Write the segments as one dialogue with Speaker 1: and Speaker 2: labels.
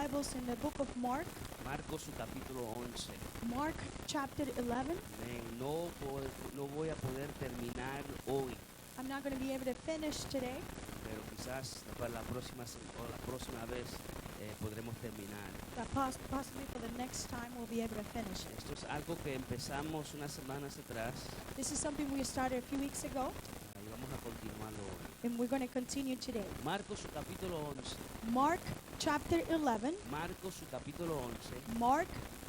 Speaker 1: Bibles in the book of Mark,
Speaker 2: Marcos su capítulo 11.
Speaker 1: Mark chapter 11.
Speaker 2: Amén. No voy a poder terminar hoy,
Speaker 1: I'm not going to be able to finish today,
Speaker 2: pero quizás para la próxima vez podremos terminar.
Speaker 1: but possibly for the next time we'll be able to finish it.
Speaker 2: Esto es algo que empezamos unas semanas atrás
Speaker 1: This is something we started a few weeks ago,
Speaker 2: y vamos a continuarlo hoy.
Speaker 1: and we're going to continue today.
Speaker 2: Marcos su capítulo 11.
Speaker 1: Mark chapter 11.
Speaker 2: Marcos su capítulo 11.
Speaker 1: Mark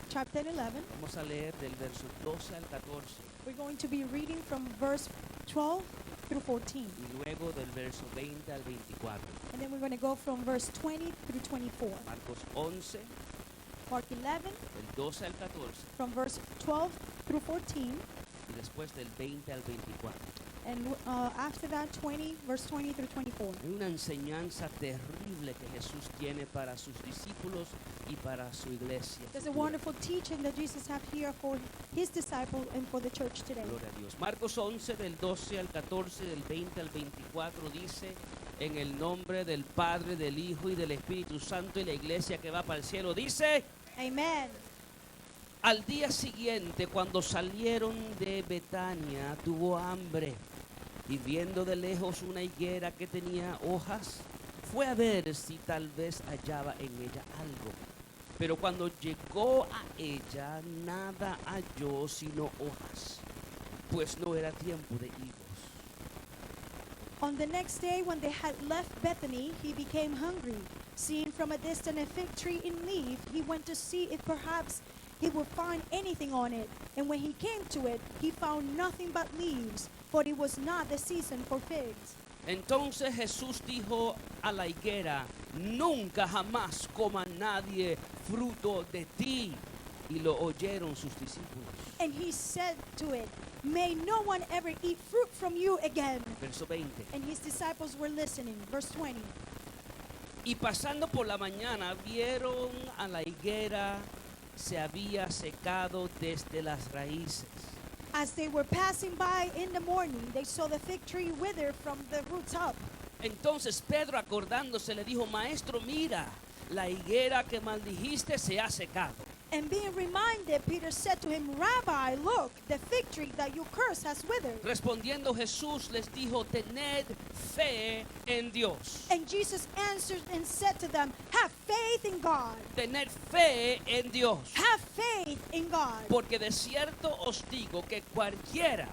Speaker 1: chapter 11.
Speaker 2: Vamos a leer del verso 12 al 14
Speaker 1: We're going to be reading from verse 12 through 14.
Speaker 2: y luego del verso 20 al 24.
Speaker 1: And then we're going to go from verse 20 through 24.
Speaker 2: Marcos 11,
Speaker 1: Mark 11,
Speaker 2: del 12 al 14
Speaker 1: from verse 12 through 14.
Speaker 2: y después del 20 al 24.
Speaker 1: And after that, verse 20 through 24.
Speaker 2: Hay una enseñanza terrible que Jesús tiene para sus discípulos y para su iglesia.
Speaker 1: There's a
Speaker 2: futura.
Speaker 1: wonderful teaching that Jesus has here for his disciples and for the church today.
Speaker 2: Gloria a Dios. Marcos 11 del 12 al 14, del 20 al 24 dice: en el nombre del Padre, del Hijo y del Espíritu Santo, y la iglesia que va para el cielo dice:
Speaker 1: Amen.
Speaker 2: al día siguiente, cuando salieron de Betania, tuvo hambre, y viendo de lejos una higuera que tenía hojas, fue a ver si tal vez hallaba en ella algo. Pero cuando llegó a ella, nada halló sino hojas, pues no era tiempo de higos.
Speaker 1: On the next day, when they had left Bethany, he became hungry. Seeing from a distance a fig tree in leaf, he went to see if perhaps he would find anything on it. And when he came to it, he found nothing but leaves, for it was not the season for figs.
Speaker 2: Entonces Jesús dijo a la higuera: nunca jamás coma nadie fruto de ti. Y lo oyeron sus discípulos.
Speaker 1: And he said to it, may no one ever eat fruit from you again.
Speaker 2: Verso 20.
Speaker 1: And his disciples were listening. Verse 20.
Speaker 2: Y pasando por la mañana vieron a la higuera se había secado desde las raíces.
Speaker 1: As they were passing by in the morning, they saw the fig tree wither from the roots up.
Speaker 2: Entonces Pedro, acordándose, le dijo: maestro, mira, la higuera que maldijiste se ha secado.
Speaker 1: And being reminded, Peter said to him, Rabbi, look, the fig tree that you cursed has withered.
Speaker 2: Respondiendo Jesús les dijo: tened fe en Dios.
Speaker 1: And Jesus answered and said to them, have faith in God.
Speaker 2: Tened fe en Dios.
Speaker 1: Have faith in God.
Speaker 2: Porque de cierto os digo que cualquiera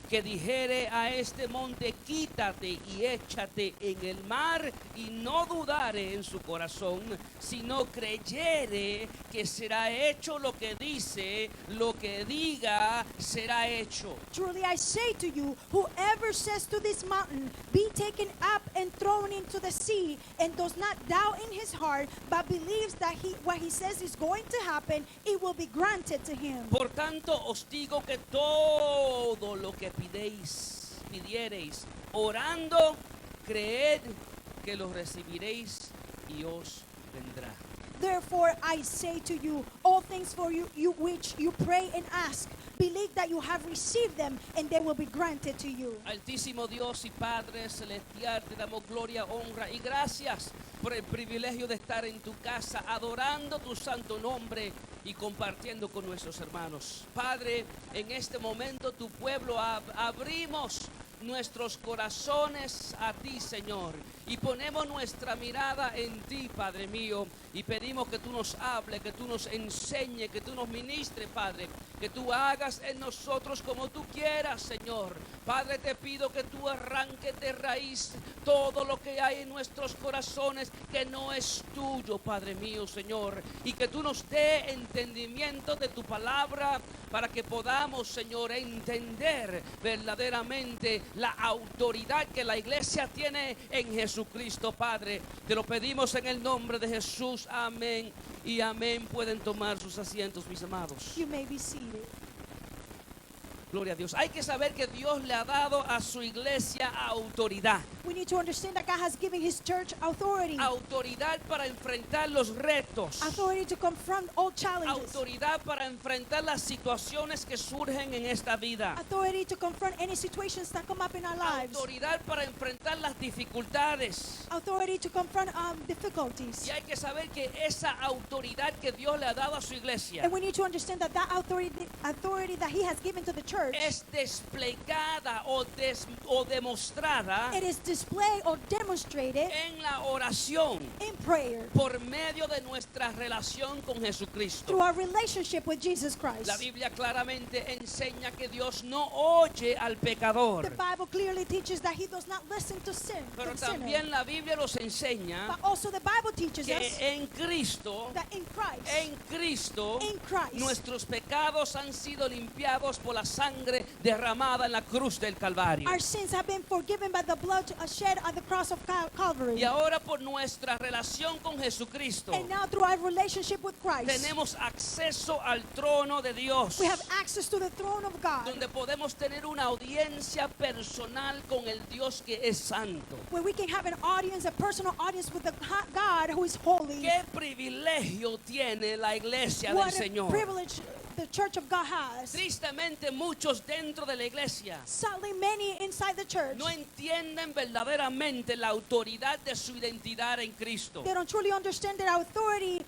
Speaker 2: que dijere a este monte: quítate y échate en el mar, y no dudare en su corazón, sino creyere que será hecho lo que dice, lo que diga será hecho.
Speaker 1: Truly I say to you, whoever says to this mountain, be taken up and thrown into the sea, and does not doubt in his heart, but believes that what he says is going to happen, it will be granted to him.
Speaker 2: Por tanto os digo que todo lo que pidiereis, orando, creed que lo recibiréis y os vendrá.
Speaker 1: Therefore I say to you, all things for you which you pray and ask, believe that you have received them, and they will be granted to you.
Speaker 2: Altísimo Dios y Padre celestial, te damos gloria, honra y gracias por el privilegio de estar en tu casa, adorando tu santo nombre y compartiendo con nuestros hermanos. Padre, en este momento tu pueblo abrimos nuestros corazones a ti, Señor, y ponemos nuestra mirada en ti, Padre mío, y pedimos que tú nos hables, que tú nos enseñes, que tú nos ministres, Padre, que tú hagas en nosotros como tú quieras, Señor. Padre, te pido que tú arranques de raíz todo lo que hay en nuestros corazones que no es tuyo, Padre mío, Señor, y que tú nos dé entendimiento de tu palabra para que podamos, Señor, entender verdaderamente la autoridad que la iglesia tiene en Jesucristo, Padre. Te lo pedimos en el nombre de Jesús. Amén y, amén. Pueden tomar sus asientos, mis amados.
Speaker 1: You may be seated.
Speaker 2: Gloria a Dios. Hay que saber que Dios le ha dado a su iglesia autoridad.
Speaker 1: We need to understand that God has given His church authority.
Speaker 2: Autoridad para enfrentar los retos.
Speaker 1: Authority to confront all challenges.
Speaker 2: Autoridad para enfrentar las situaciones que surgen en esta vida.
Speaker 1: Authority to confront any situations that come up in our lives.
Speaker 2: Autoridad para enfrentar las dificultades.
Speaker 1: Authority to confront difficulties.
Speaker 2: Y hay que saber que esa autoridad que Dios le ha dado a su iglesia
Speaker 1: And we need to understand that that authority that He has given to the church,
Speaker 2: es desplegada o demostrada
Speaker 1: it is displayed or demonstrated
Speaker 2: en la oración
Speaker 1: in prayer
Speaker 2: por medio de nuestra relación con Jesucristo.
Speaker 1: through our relationship with Jesus
Speaker 2: La
Speaker 1: Christ.
Speaker 2: Biblia claramente enseña que Dios no oye al pecador,
Speaker 1: The Bible clearly teaches that He does not listen to sin,
Speaker 2: pero
Speaker 1: the sinner.
Speaker 2: también la Biblia nos enseña
Speaker 1: But also the Bible teaches
Speaker 2: que
Speaker 1: us
Speaker 2: en Cristo,
Speaker 1: that in Christ,
Speaker 2: nuestros pecados han sido limpiados por la sangre derramada en la cruz del Calvario.
Speaker 1: our sins have been forgiven by the blood shed on the cross of Calvary.
Speaker 2: Y ahora por nuestra relación con Jesucristo
Speaker 1: And now through our relationship with Christ,
Speaker 2: tenemos acceso al trono de Dios,
Speaker 1: we have access to the throne of God,
Speaker 2: donde podemos tener una audiencia personal con el Dios que es santo.
Speaker 1: where we can have an audience, a personal audience with the God who is holy.
Speaker 2: ¿Qué privilegio tiene la iglesia del
Speaker 1: What a
Speaker 2: Señor?
Speaker 1: privilege the church of God has.
Speaker 2: Tristemente muchos dentro de la iglesia
Speaker 1: Sadly, many inside the church,
Speaker 2: no entienden verdaderamente la autoridad de su identidad en Cristo.
Speaker 1: they don't truly understand the authority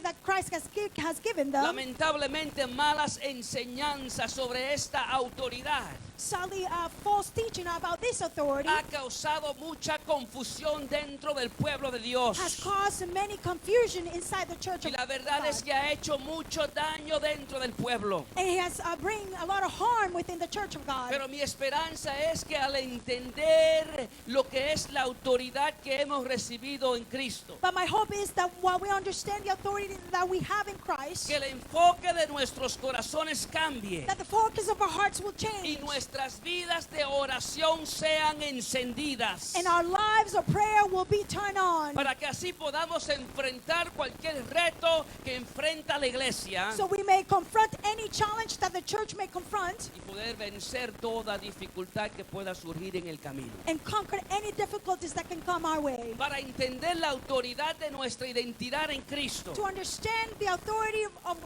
Speaker 1: that Christ has given them.
Speaker 2: Lamentablemente malas enseñanzas sobre esta autoridad
Speaker 1: Sadly, false teaching about this authority
Speaker 2: ha causado mucha confusión dentro del pueblo de Dios.
Speaker 1: has caused many confusion inside the church
Speaker 2: Y
Speaker 1: of
Speaker 2: la verdad
Speaker 1: God.
Speaker 2: es que ha hecho mucho daño dentro del pueblo.
Speaker 1: And it has bring a lot of harm within the church of God.
Speaker 2: Pero mi esperanza es que al entender lo que es la autoridad que hemos recibido en Cristo,
Speaker 1: But my hope is that while we understand the authority that we have in Christ,
Speaker 2: que el enfoque de nuestros corazones cambie
Speaker 1: that the focus of our hearts will
Speaker 2: y
Speaker 1: change,
Speaker 2: nuestras vidas de oración sean encendidas,
Speaker 1: and our lives of prayer will be turned on,
Speaker 2: para que así podamos enfrentar cualquier reto que enfrenta la iglesia
Speaker 1: so we may confront any challenge that the church may confront
Speaker 2: y poder vencer toda dificultad que pueda surgir en el camino.
Speaker 1: and conquer any difficulties that can come our way.
Speaker 2: Para entender la autoridad de nuestra identidad en Cristo,
Speaker 1: To understand the authority of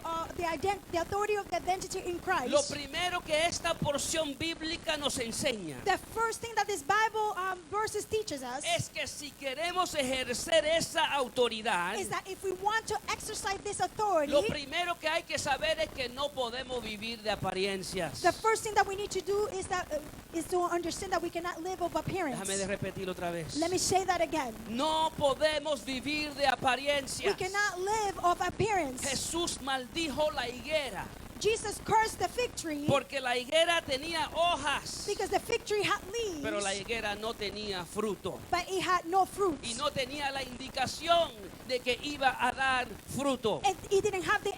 Speaker 1: the authority of the identity in Christ,
Speaker 2: lo primero que esta porción bíblica nos enseña
Speaker 1: the first thing that this Bible verses teaches us
Speaker 2: es que si queremos ejercer esa autoridad,
Speaker 1: is that if we want to exercise this authority,
Speaker 2: lo primero que hay que saber es que no podemos vivir de apariencias.
Speaker 1: the first thing that we need to do is to understand that we cannot live of appearance.
Speaker 2: Déjame de repetirlo otra vez.
Speaker 1: Let me say that again.
Speaker 2: No podemos vivir de
Speaker 1: We
Speaker 2: apariencias.
Speaker 1: cannot live of appearance.
Speaker 2: Jesús maldijo la higuera
Speaker 1: Jesus cursed the fig tree
Speaker 2: porque la higuera tenía hojas,
Speaker 1: because the fig tree had
Speaker 2: pero la
Speaker 1: leaves,
Speaker 2: higuera no tenía fruto
Speaker 1: but it had no fruit.
Speaker 2: y no tenía la indicación de que iba a dar fruto.
Speaker 1: And it didn't have the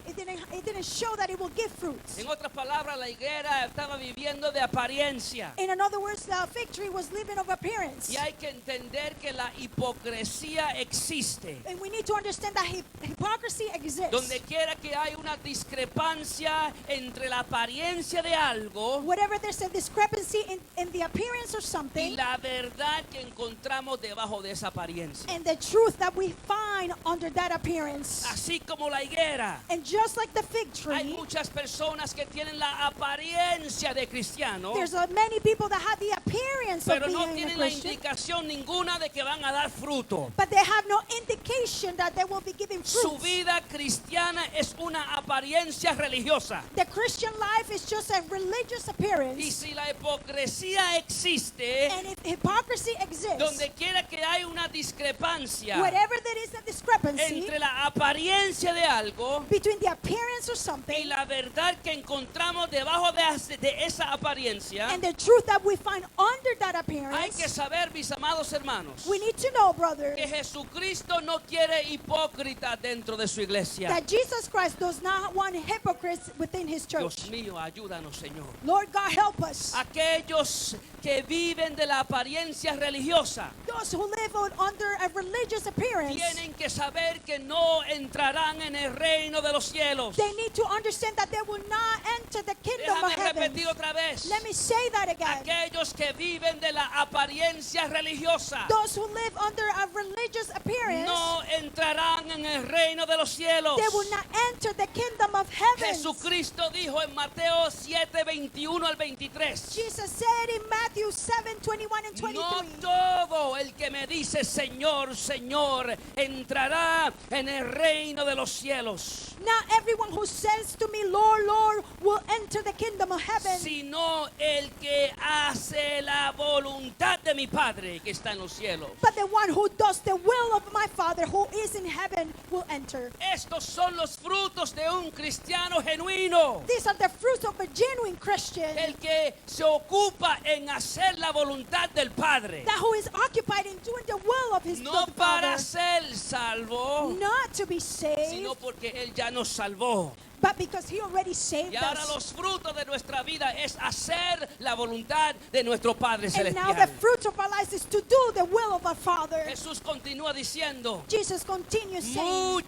Speaker 1: it didn't show that it will give fruits.
Speaker 2: En otras palabras, la higuera estaba viviendo de apariencia.
Speaker 1: In other words, the fig tree was living of appearance.
Speaker 2: Y hay que entender que la hipocresía existe.
Speaker 1: And we need to understand that hypocrisy exists.
Speaker 2: Donde quiera que hay una discrepancia entre la apariencia de algo
Speaker 1: Whatever there's a discrepancy in the appearance of
Speaker 2: y
Speaker 1: something
Speaker 2: la verdad que encontramos debajo de esa apariencia.
Speaker 1: and the truth that we find under that appearance.
Speaker 2: Así como la higuera,
Speaker 1: And just like the fig
Speaker 2: hay
Speaker 1: tree,
Speaker 2: muchas personas que tienen la apariencia de cristiano,
Speaker 1: there's many people that have the appearance of
Speaker 2: pero no
Speaker 1: being a
Speaker 2: tienen la
Speaker 1: Christian,
Speaker 2: indicación ninguna de que van a dar fruto.
Speaker 1: but they have no indication that they will be giving
Speaker 2: Su
Speaker 1: fruit.
Speaker 2: vida cristiana es una apariencia religiosa.
Speaker 1: The Christian life is just a religious
Speaker 2: Y
Speaker 1: appearance.
Speaker 2: si la hipocresía existe,
Speaker 1: And if hypocrisy exists,
Speaker 2: donde quiera que hay una discrepancia
Speaker 1: whatever there is a discrepancy
Speaker 2: entre la apariencia de algo
Speaker 1: between the appearance of
Speaker 2: y
Speaker 1: something
Speaker 2: la verdad que encontramos debajo de esa apariencia,
Speaker 1: and the truth that we find under that
Speaker 2: hay
Speaker 1: appearance,
Speaker 2: que saber, mis amados hermanos,
Speaker 1: we need to know, brother,
Speaker 2: que Jesucristo no quiere hipócritas dentro de su iglesia.
Speaker 1: that Jesus Christ does not want hypocrites within his
Speaker 2: Dios
Speaker 1: church.
Speaker 2: mío, ayúdanos, Señor.
Speaker 1: Lord God, help us.
Speaker 2: Aquellos que viven de la apariencia religiosa
Speaker 1: Those who live under a religious appearance
Speaker 2: tienen que saber que no entrarán en el reino de los cielos.
Speaker 1: They need to understand that they will not enter the kingdom of
Speaker 2: Déjame
Speaker 1: heaven.
Speaker 2: repetir otra vez.
Speaker 1: Let me say that again.
Speaker 2: Aquellos que viven de la apariencia religiosa
Speaker 1: Those who live under a religious appearance,
Speaker 2: no entrarán en el reino de los cielos.
Speaker 1: they will not enter the kingdom of heaven.
Speaker 2: Jesucristo dijo en Mateo 7, 21 al 23.
Speaker 1: Jesus said in Matthew 7, 21 and 23.
Speaker 2: No todo el que me dice Señor, Señor, entrará en el reino de los cielos,
Speaker 1: Not everyone who says to me, Lord, Lord, will enter the kingdom of heaven,
Speaker 2: sino el que hace la voluntad de mi Padre que está en los cielos.
Speaker 1: but the one who does the will of my Father who is in heaven will enter.
Speaker 2: Estos son los frutos de un cristiano genuino.
Speaker 1: These are the fruits of a genuine Christian,
Speaker 2: El que se ocupa en hacer la voluntad del Padre.
Speaker 1: that who is occupied in doing the will of his
Speaker 2: No
Speaker 1: good
Speaker 2: para
Speaker 1: Father,
Speaker 2: ser salvo,
Speaker 1: not to be saved,
Speaker 2: sino porque Él ya nos salvó.
Speaker 1: but because he already saved
Speaker 2: Y ahora
Speaker 1: us.
Speaker 2: los frutos de nuestra vida es hacer la voluntad de nuestro Padre
Speaker 1: And now the
Speaker 2: Celestial.
Speaker 1: fruit of our lives is to do the will of our Father.
Speaker 2: Jesús continúa diciendo,
Speaker 1: Jesus continues saying,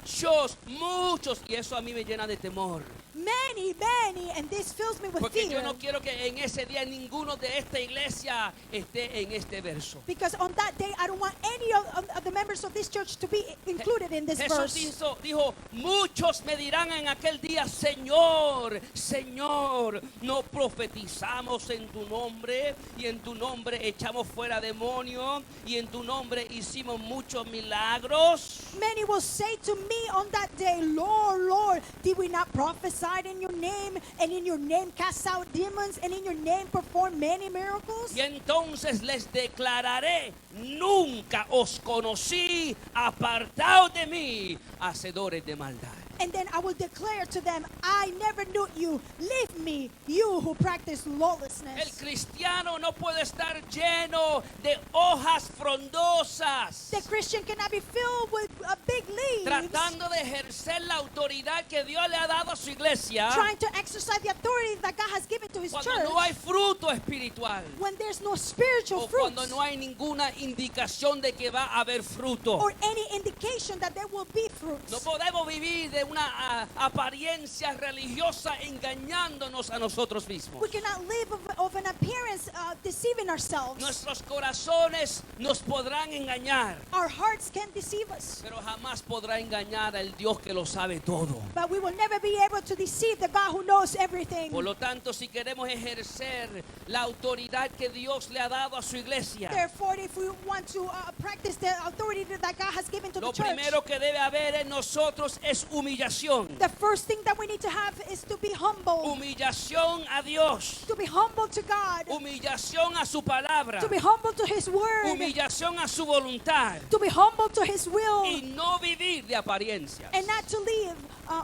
Speaker 2: muchos, y eso a mí me llena de temor.
Speaker 1: many, many, and this fills me with
Speaker 2: Porque yo
Speaker 1: fear.
Speaker 2: no quiero que en ese día ninguno de esta iglesia esté en este verso.
Speaker 1: Because on that day, I don't want any of the members of this church to be included in this
Speaker 2: Jesús
Speaker 1: verse.
Speaker 2: dijo, muchos me dirán en aquel día, Señor, Señor, no profetizamos en tu nombre y en tu nombre echamos fuera demonios y en tu nombre hicimos muchos milagros.
Speaker 1: Many will say to me on that day, Lord, Lord, did we not prophesy in your name, and in your name cast out demons, and in your name perform many miracles?
Speaker 2: Y entonces les declararé, nunca os conocí, apartaos de mí, hacedores de maldad.
Speaker 1: And then I will declare to them, I never knew you. Leave me, you who practice
Speaker 2: El
Speaker 1: lawlessness.
Speaker 2: cristiano no puede estar lleno de hojas frondosas,
Speaker 1: The Christian cannot be filled with big leaves,
Speaker 2: tratando de ejercer la autoridad que Dios le ha dado a su iglesia,
Speaker 1: trying to exercise the authority that God has given to his
Speaker 2: cuando
Speaker 1: church,
Speaker 2: no hay fruto espiritual
Speaker 1: when there's no spiritual
Speaker 2: o
Speaker 1: fruit
Speaker 2: cuando no hay ninguna indicación de que va a haber fruto.
Speaker 1: or any indication that there will be fruits.
Speaker 2: No podemos vivir de una apariencia religiosa engañándonos a nosotros mismos.
Speaker 1: We cannot live of an appearance deceiving ourselves.
Speaker 2: Nuestros corazones nos podrán engañar,
Speaker 1: Our hearts can deceive us,
Speaker 2: pero jamás podrá engañar al Dios que lo sabe todo.
Speaker 1: but we will never be able to deceive the God who knows everything.
Speaker 2: Por lo tanto, si queremos ejercer la autoridad que Dios le ha dado a su iglesia,
Speaker 1: Therefore, if we want to practice the authority that God has given to the
Speaker 2: lo
Speaker 1: church,
Speaker 2: primero que debe haber en nosotros es humillación.
Speaker 1: the first thing that we need to have is to be humble,
Speaker 2: Humillación a Dios.
Speaker 1: to be humble to God,
Speaker 2: Humillación a su palabra.
Speaker 1: to be humble to His word,
Speaker 2: Humillación a su voluntad.
Speaker 1: to be humble to His will,
Speaker 2: Y no vivir de apariencias.
Speaker 1: and not to live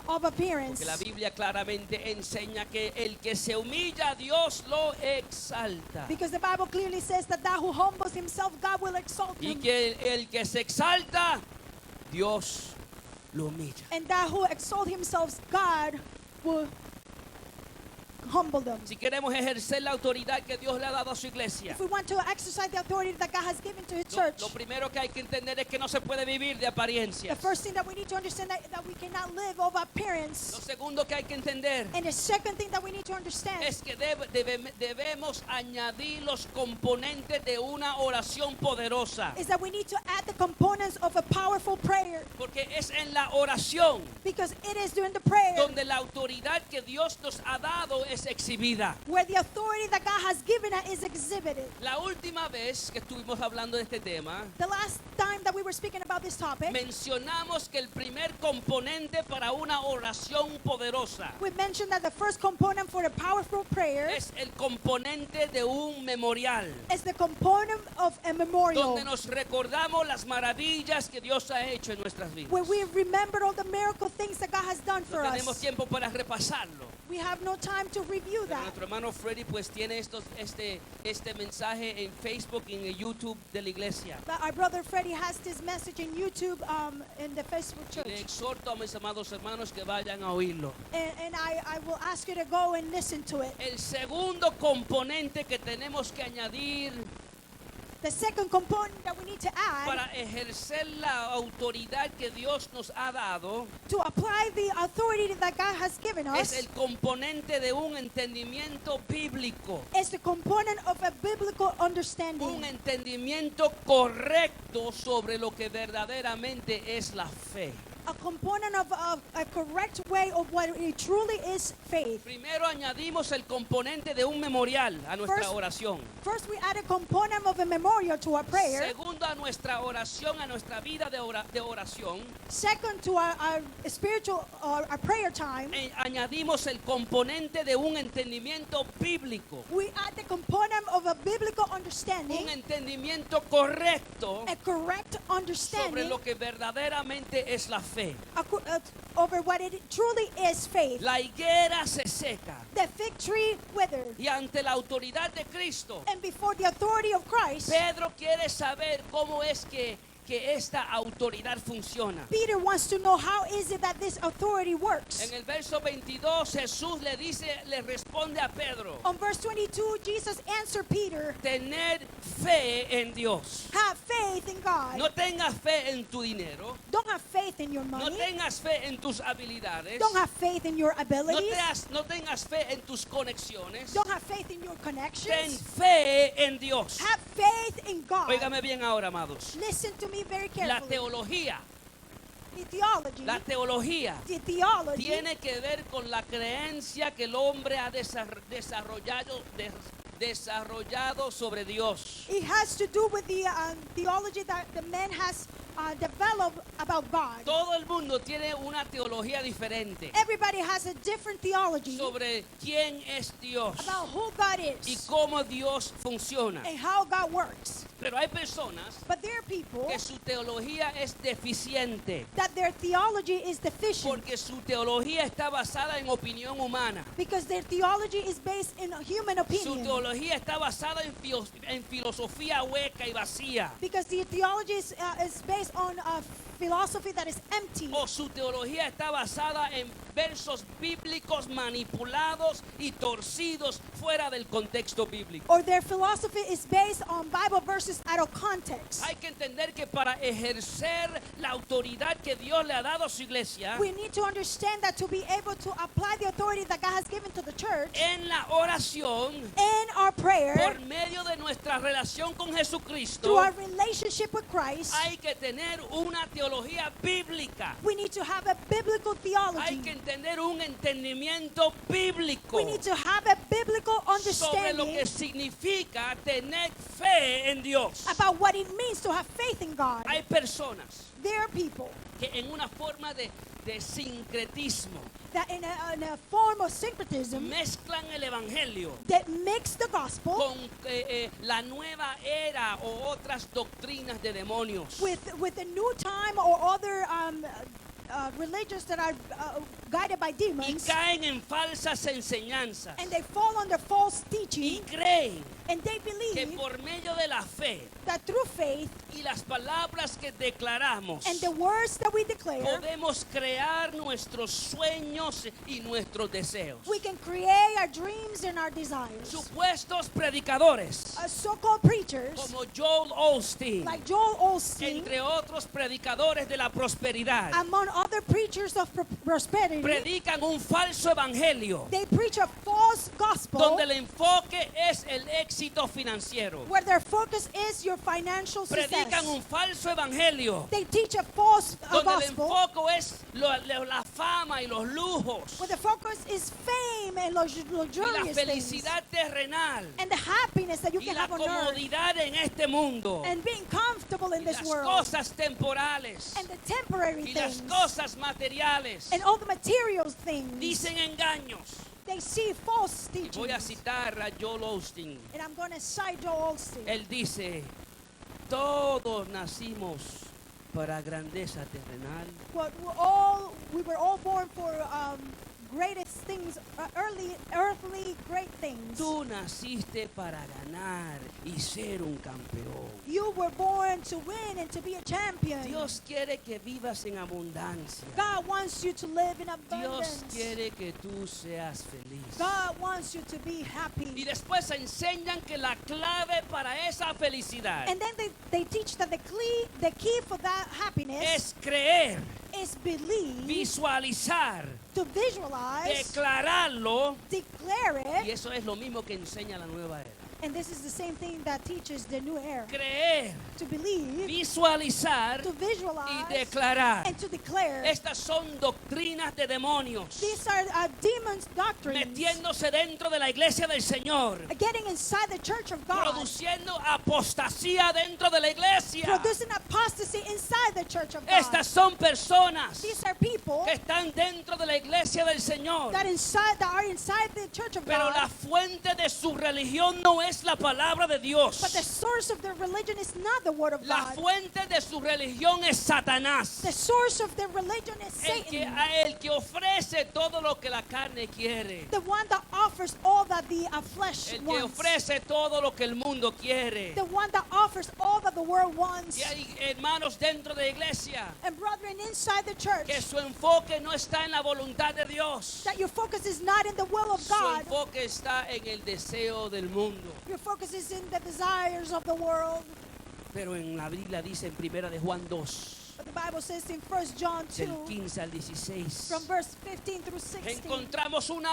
Speaker 1: of appearance.
Speaker 2: Que la Biblia claramente enseña que el que se humilla a Dios lo exalta.
Speaker 1: Because the Bible clearly says that who humbles himself, God will exalt
Speaker 2: Y
Speaker 1: him.
Speaker 2: que el que se exalta, Dios lo humilla.
Speaker 1: And that who exalt himself, God will humble them.
Speaker 2: Si queremos ejercer la autoridad que Dios le ha dado a su iglesia,
Speaker 1: If we want to exercise the authority that God has given to His
Speaker 2: lo
Speaker 1: church,
Speaker 2: primero que hay que entender es que no se puede vivir de
Speaker 1: the
Speaker 2: apariencias.
Speaker 1: first thing that we need to understand that we cannot live of
Speaker 2: Lo
Speaker 1: appearance.
Speaker 2: segundo que hay que entender
Speaker 1: And the second thing that we need to understand
Speaker 2: es que debemos añadir los componentes de una oración poderosa.
Speaker 1: is that we need to add the components of a powerful prayer,
Speaker 2: Porque es en la oración
Speaker 1: because it is during the prayer
Speaker 2: donde la autoridad que Dios nos ha dado es exhibida.
Speaker 1: where the authority that God has given us is exhibited.
Speaker 2: La última vez que estuvimos hablando de este tema,
Speaker 1: The last time that we were speaking about this topic,
Speaker 2: mencionamos que el primer componente para una oración poderosa
Speaker 1: we mentioned that the first component for a powerful prayer
Speaker 2: es el componente de un memorial,
Speaker 1: is the component of a memorial,
Speaker 2: donde nos recordamos las maravillas que Dios ha hecho en nuestras vidas.
Speaker 1: where we remember all the miracle things that God has done
Speaker 2: No
Speaker 1: for
Speaker 2: tenemos
Speaker 1: us.
Speaker 2: tiempo para repasarlo.
Speaker 1: We have no time to review
Speaker 2: Pero
Speaker 1: that.
Speaker 2: nuestro hermano Freddy pues tiene este mensaje en Facebook y en el YouTube de la iglesia.
Speaker 1: But our brother Freddie has this message in YouTube, in the Facebook
Speaker 2: Le
Speaker 1: church.
Speaker 2: exhorto a mis amados hermanos que vayan a oírlo.
Speaker 1: And I will ask you to go and listen to it.
Speaker 2: El segundo componente que tenemos que añadir
Speaker 1: The second component that we need to add
Speaker 2: para ejercer la autoridad que Dios nos ha dado
Speaker 1: to apply the authority that God has given
Speaker 2: es
Speaker 1: us
Speaker 2: el componente de un entendimiento bíblico,
Speaker 1: is the component of a biblical
Speaker 2: un
Speaker 1: understanding.
Speaker 2: entendimiento correcto sobre lo que verdaderamente es la fe.
Speaker 1: A component of a correct way of what it truly is faith.
Speaker 2: Primero añadimos el componente de un memorial a nuestra
Speaker 1: First-
Speaker 2: oración.
Speaker 1: First, we add a component of a memorial to our prayer.
Speaker 2: Segundo, a nuestra oración, a nuestra vida de oración,
Speaker 1: Second, to our spiritual, our prayer time,
Speaker 2: añadimos el componente de un entendimiento bíblico,
Speaker 1: we add the component of a biblical
Speaker 2: un
Speaker 1: understanding,
Speaker 2: entendimiento correcto
Speaker 1: a correct
Speaker 2: sobre
Speaker 1: understanding
Speaker 2: lo que verdaderamente es la fe.
Speaker 1: over what it truly is faith.
Speaker 2: La higuera se seca
Speaker 1: The fig tree withered,
Speaker 2: y ante la autoridad de Cristo,
Speaker 1: and before the authority of Christ,
Speaker 2: Pedro quiere saber cómo es que esta autoridad funciona.
Speaker 1: Peter wants to know how is it that this authority works.
Speaker 2: En el verso 22 Jesús le responde a Pedro:
Speaker 1: On verse 22, Jesus answered Peter,
Speaker 2: tener fe en Dios.
Speaker 1: have faith in God.
Speaker 2: No tengas fe en tu dinero,
Speaker 1: Don't have faith in your
Speaker 2: no
Speaker 1: money.
Speaker 2: tengas fe en tus habilidades,
Speaker 1: Don't have faith in your
Speaker 2: no
Speaker 1: abilities.
Speaker 2: tengas fe en tus conexiones.
Speaker 1: Don't have faith in your
Speaker 2: Ten
Speaker 1: connections.
Speaker 2: fe en Dios.
Speaker 1: Have faith in God.
Speaker 2: Óigame bien ahora, amados.
Speaker 1: Listen to me very
Speaker 2: La
Speaker 1: carefully.
Speaker 2: teología,
Speaker 1: The theology,
Speaker 2: la teología
Speaker 1: the theology
Speaker 2: tiene que ver con la creencia que el hombre ha desarrollado sobre Dios.
Speaker 1: it has to do with the theology that the man has developed about God.
Speaker 2: Todo el mundo tiene una teología diferente
Speaker 1: Everybody has a different theology
Speaker 2: sobre quién es Dios
Speaker 1: about who God
Speaker 2: y
Speaker 1: is
Speaker 2: cómo Dios funciona.
Speaker 1: and how God works.
Speaker 2: Pero hay personas
Speaker 1: But there are people
Speaker 2: que su teología es deficiente
Speaker 1: that their theology is deficient
Speaker 2: porque su teología está basada en opinión humana.
Speaker 1: because their theology is based in a human
Speaker 2: Su
Speaker 1: opinion.
Speaker 2: teología está basada en filosofía hueca y vacía.
Speaker 1: Because the theology is based on a philosophy that is empty.
Speaker 2: O su teología está basada en versos bíblicos manipulados y torcidos fuera del contexto bíblico.
Speaker 1: Or their philosophy is based on Bible verses out of context.
Speaker 2: Hay que entender que para ejercer la autoridad que Dios le ha dado a su iglesia,
Speaker 1: We need to understand that to be able to apply the authority that God has given to the church
Speaker 2: en la oración,
Speaker 1: in our prayer,
Speaker 2: por medio de nuestra relación con
Speaker 1: through
Speaker 2: Jesucristo,
Speaker 1: our relationship with Christ,
Speaker 2: hay que tener una teología bíblica.
Speaker 1: we need to have a biblical
Speaker 2: Hay
Speaker 1: theology.
Speaker 2: que entender un entendimiento bíblico
Speaker 1: We need to have a biblical
Speaker 2: sobre lo
Speaker 1: understanding
Speaker 2: que significa tener fe en Dios.
Speaker 1: about what it means to have faith in God.
Speaker 2: Hay personas
Speaker 1: There are people
Speaker 2: que en una forma de sincretismo
Speaker 1: that in a form of syncretism
Speaker 2: mezclan el evangelio
Speaker 1: that mix the gospel
Speaker 2: con la nueva era o otras doctrinas de demonios.
Speaker 1: with the new time or other religions that are guided by
Speaker 2: Y
Speaker 1: demons,
Speaker 2: caen en falsas enseñanzas.
Speaker 1: and they fall under false
Speaker 2: Y
Speaker 1: teaching,
Speaker 2: creen
Speaker 1: and they
Speaker 2: que
Speaker 1: believe
Speaker 2: por medio de la fe
Speaker 1: that through faith
Speaker 2: y las palabras que declaramos
Speaker 1: and the words that we declare,
Speaker 2: podemos crear nuestros sueños y nuestros deseos.
Speaker 1: we can create our dreams and our desires.
Speaker 2: Supuestos predicadores
Speaker 1: So-called preachers
Speaker 2: como Joel Osteen,
Speaker 1: like Joel Osteen,
Speaker 2: entre otros predicadores de la prosperidad,
Speaker 1: among other preachers of prosperity,
Speaker 2: predican un falso evangelio
Speaker 1: they preach a false gospel
Speaker 2: donde el enfoque es el éxito financiero.
Speaker 1: where their focus is your financial
Speaker 2: Predican
Speaker 1: success.
Speaker 2: un falso evangelio
Speaker 1: They teach a false
Speaker 2: donde el
Speaker 1: gospel
Speaker 2: enfoque es la fama y los lujos
Speaker 1: where the focus is fame and
Speaker 2: y la
Speaker 1: luxurious things
Speaker 2: felicidad terrenal
Speaker 1: and the happiness that you
Speaker 2: y
Speaker 1: can
Speaker 2: la
Speaker 1: have on earth
Speaker 2: comodidad en este mundo
Speaker 1: and being comfortable in
Speaker 2: y
Speaker 1: this
Speaker 2: las
Speaker 1: world
Speaker 2: cosas temporales
Speaker 1: and the temporary
Speaker 2: y las
Speaker 1: things
Speaker 2: cosas materiales.
Speaker 1: and all the material things.
Speaker 2: Dicen engaños.
Speaker 1: They see false
Speaker 2: Y voy a
Speaker 1: teachings.
Speaker 2: citar a Joel Osteen.
Speaker 1: And I'm going to cite Joel Osteen.
Speaker 2: Él dice, todos nacimos para grandeza terrenal,
Speaker 1: But we were all born for greatest things, earthly great things.
Speaker 2: Tú naciste para ganar y ser un campeón.
Speaker 1: You were born to win and to be a champion.
Speaker 2: Dios quiere que vivas en abundancia.
Speaker 1: God wants you to live in
Speaker 2: Dios
Speaker 1: abundance.
Speaker 2: quiere que tú seas feliz.
Speaker 1: God wants you to be
Speaker 2: Y
Speaker 1: happy.
Speaker 2: después enseñan que la clave para esa felicidad
Speaker 1: And then they teach that the key for that happiness
Speaker 2: es creer,
Speaker 1: is believe,
Speaker 2: visualizar,
Speaker 1: to visualize,
Speaker 2: declararlo.
Speaker 1: declare
Speaker 2: Y
Speaker 1: it.
Speaker 2: eso es lo mismo que enseña la nueva era.
Speaker 1: And this is the same thing that teaches the new era.
Speaker 2: Creer,
Speaker 1: To believe,
Speaker 2: visualizar
Speaker 1: to
Speaker 2: y
Speaker 1: visualize,
Speaker 2: declarar.
Speaker 1: and to declare.
Speaker 2: Estas son doctrinas de demonios
Speaker 1: These are demons' doctrines
Speaker 2: metiéndose dentro de la iglesia del Señor,
Speaker 1: getting inside the church of God,
Speaker 2: produciendo apostasía dentro de la iglesia.
Speaker 1: producing apostasy inside the church of God.
Speaker 2: Estas son personas
Speaker 1: These are people
Speaker 2: que están dentro de la iglesia del Señor,
Speaker 1: that are inside the church of
Speaker 2: pero
Speaker 1: God.
Speaker 2: la fuente de su religión no es la palabra de Dios.
Speaker 1: But the source of their religion is not the word of
Speaker 2: La
Speaker 1: God.
Speaker 2: fuente de su religión es Satanás,
Speaker 1: The source of their religion is Satan,
Speaker 2: el que ofrece todo lo que la carne quiere,
Speaker 1: the one that offers all that the flesh
Speaker 2: el que
Speaker 1: wants,
Speaker 2: ofrece todo lo que el mundo quiere.
Speaker 1: the one that offers all that the world wants.
Speaker 2: Y hay hermanos dentro de la iglesia
Speaker 1: And brethren, inside the church,
Speaker 2: que su enfoque no está en la voluntad de Dios.
Speaker 1: that your focus is not in the will of
Speaker 2: Su
Speaker 1: God.
Speaker 2: enfoque está en el deseo del mundo.
Speaker 1: Your focus is in the desires of the world.
Speaker 2: Pero en la Biblia dice en Primera de Juan 2,
Speaker 1: But the Bible says in 1 John 2,
Speaker 2: del 15 al 16,
Speaker 1: from verse 15 through 16,
Speaker 2: encontramos una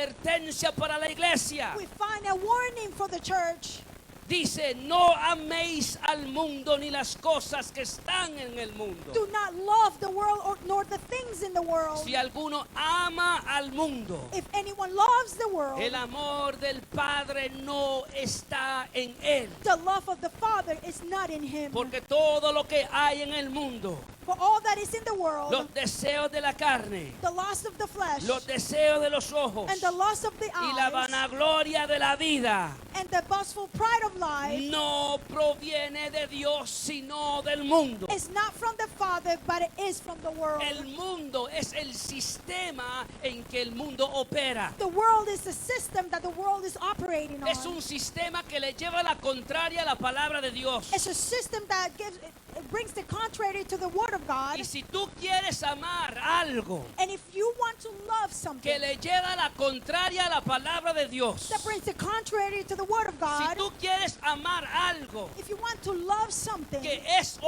Speaker 2: advertencia para la iglesia.
Speaker 1: we find a warning for the church.
Speaker 2: Dice, no améis al mundo ni las cosas que están en el mundo.
Speaker 1: Do not love the world nor the things in the world.
Speaker 2: Si alguno ama al mundo,
Speaker 1: If anyone loves the world,
Speaker 2: el amor del Padre no está en él.
Speaker 1: the love of the Father is not in him.
Speaker 2: Porque todo lo que hay en el mundo,
Speaker 1: For all that is in the world,
Speaker 2: los deseos de la carne,
Speaker 1: the lust of the flesh,
Speaker 2: los deseos de los ojos
Speaker 1: and the lust of the
Speaker 2: y la
Speaker 1: eyes,
Speaker 2: vanagloria de la vida,
Speaker 1: and the boastful pride of life,
Speaker 2: no proviene de Dios sino del mundo.
Speaker 1: is not from the Father, but it is from the world.
Speaker 2: El mundo es el sistema en que el mundo opera.
Speaker 1: The world is the system that the world is operating
Speaker 2: Es
Speaker 1: on.
Speaker 2: un sistema que le lleva la contraria a la palabra de Dios.
Speaker 1: It's a system that it brings the contrary to the word of God.
Speaker 2: Y si tú quieres amar algo
Speaker 1: And if you want to love something
Speaker 2: que le lleva la contraria a la palabra de Dios,
Speaker 1: that brings the contrary to the word of
Speaker 2: si
Speaker 1: God,
Speaker 2: tú quieres amar algo
Speaker 1: if you want to love something
Speaker 2: que es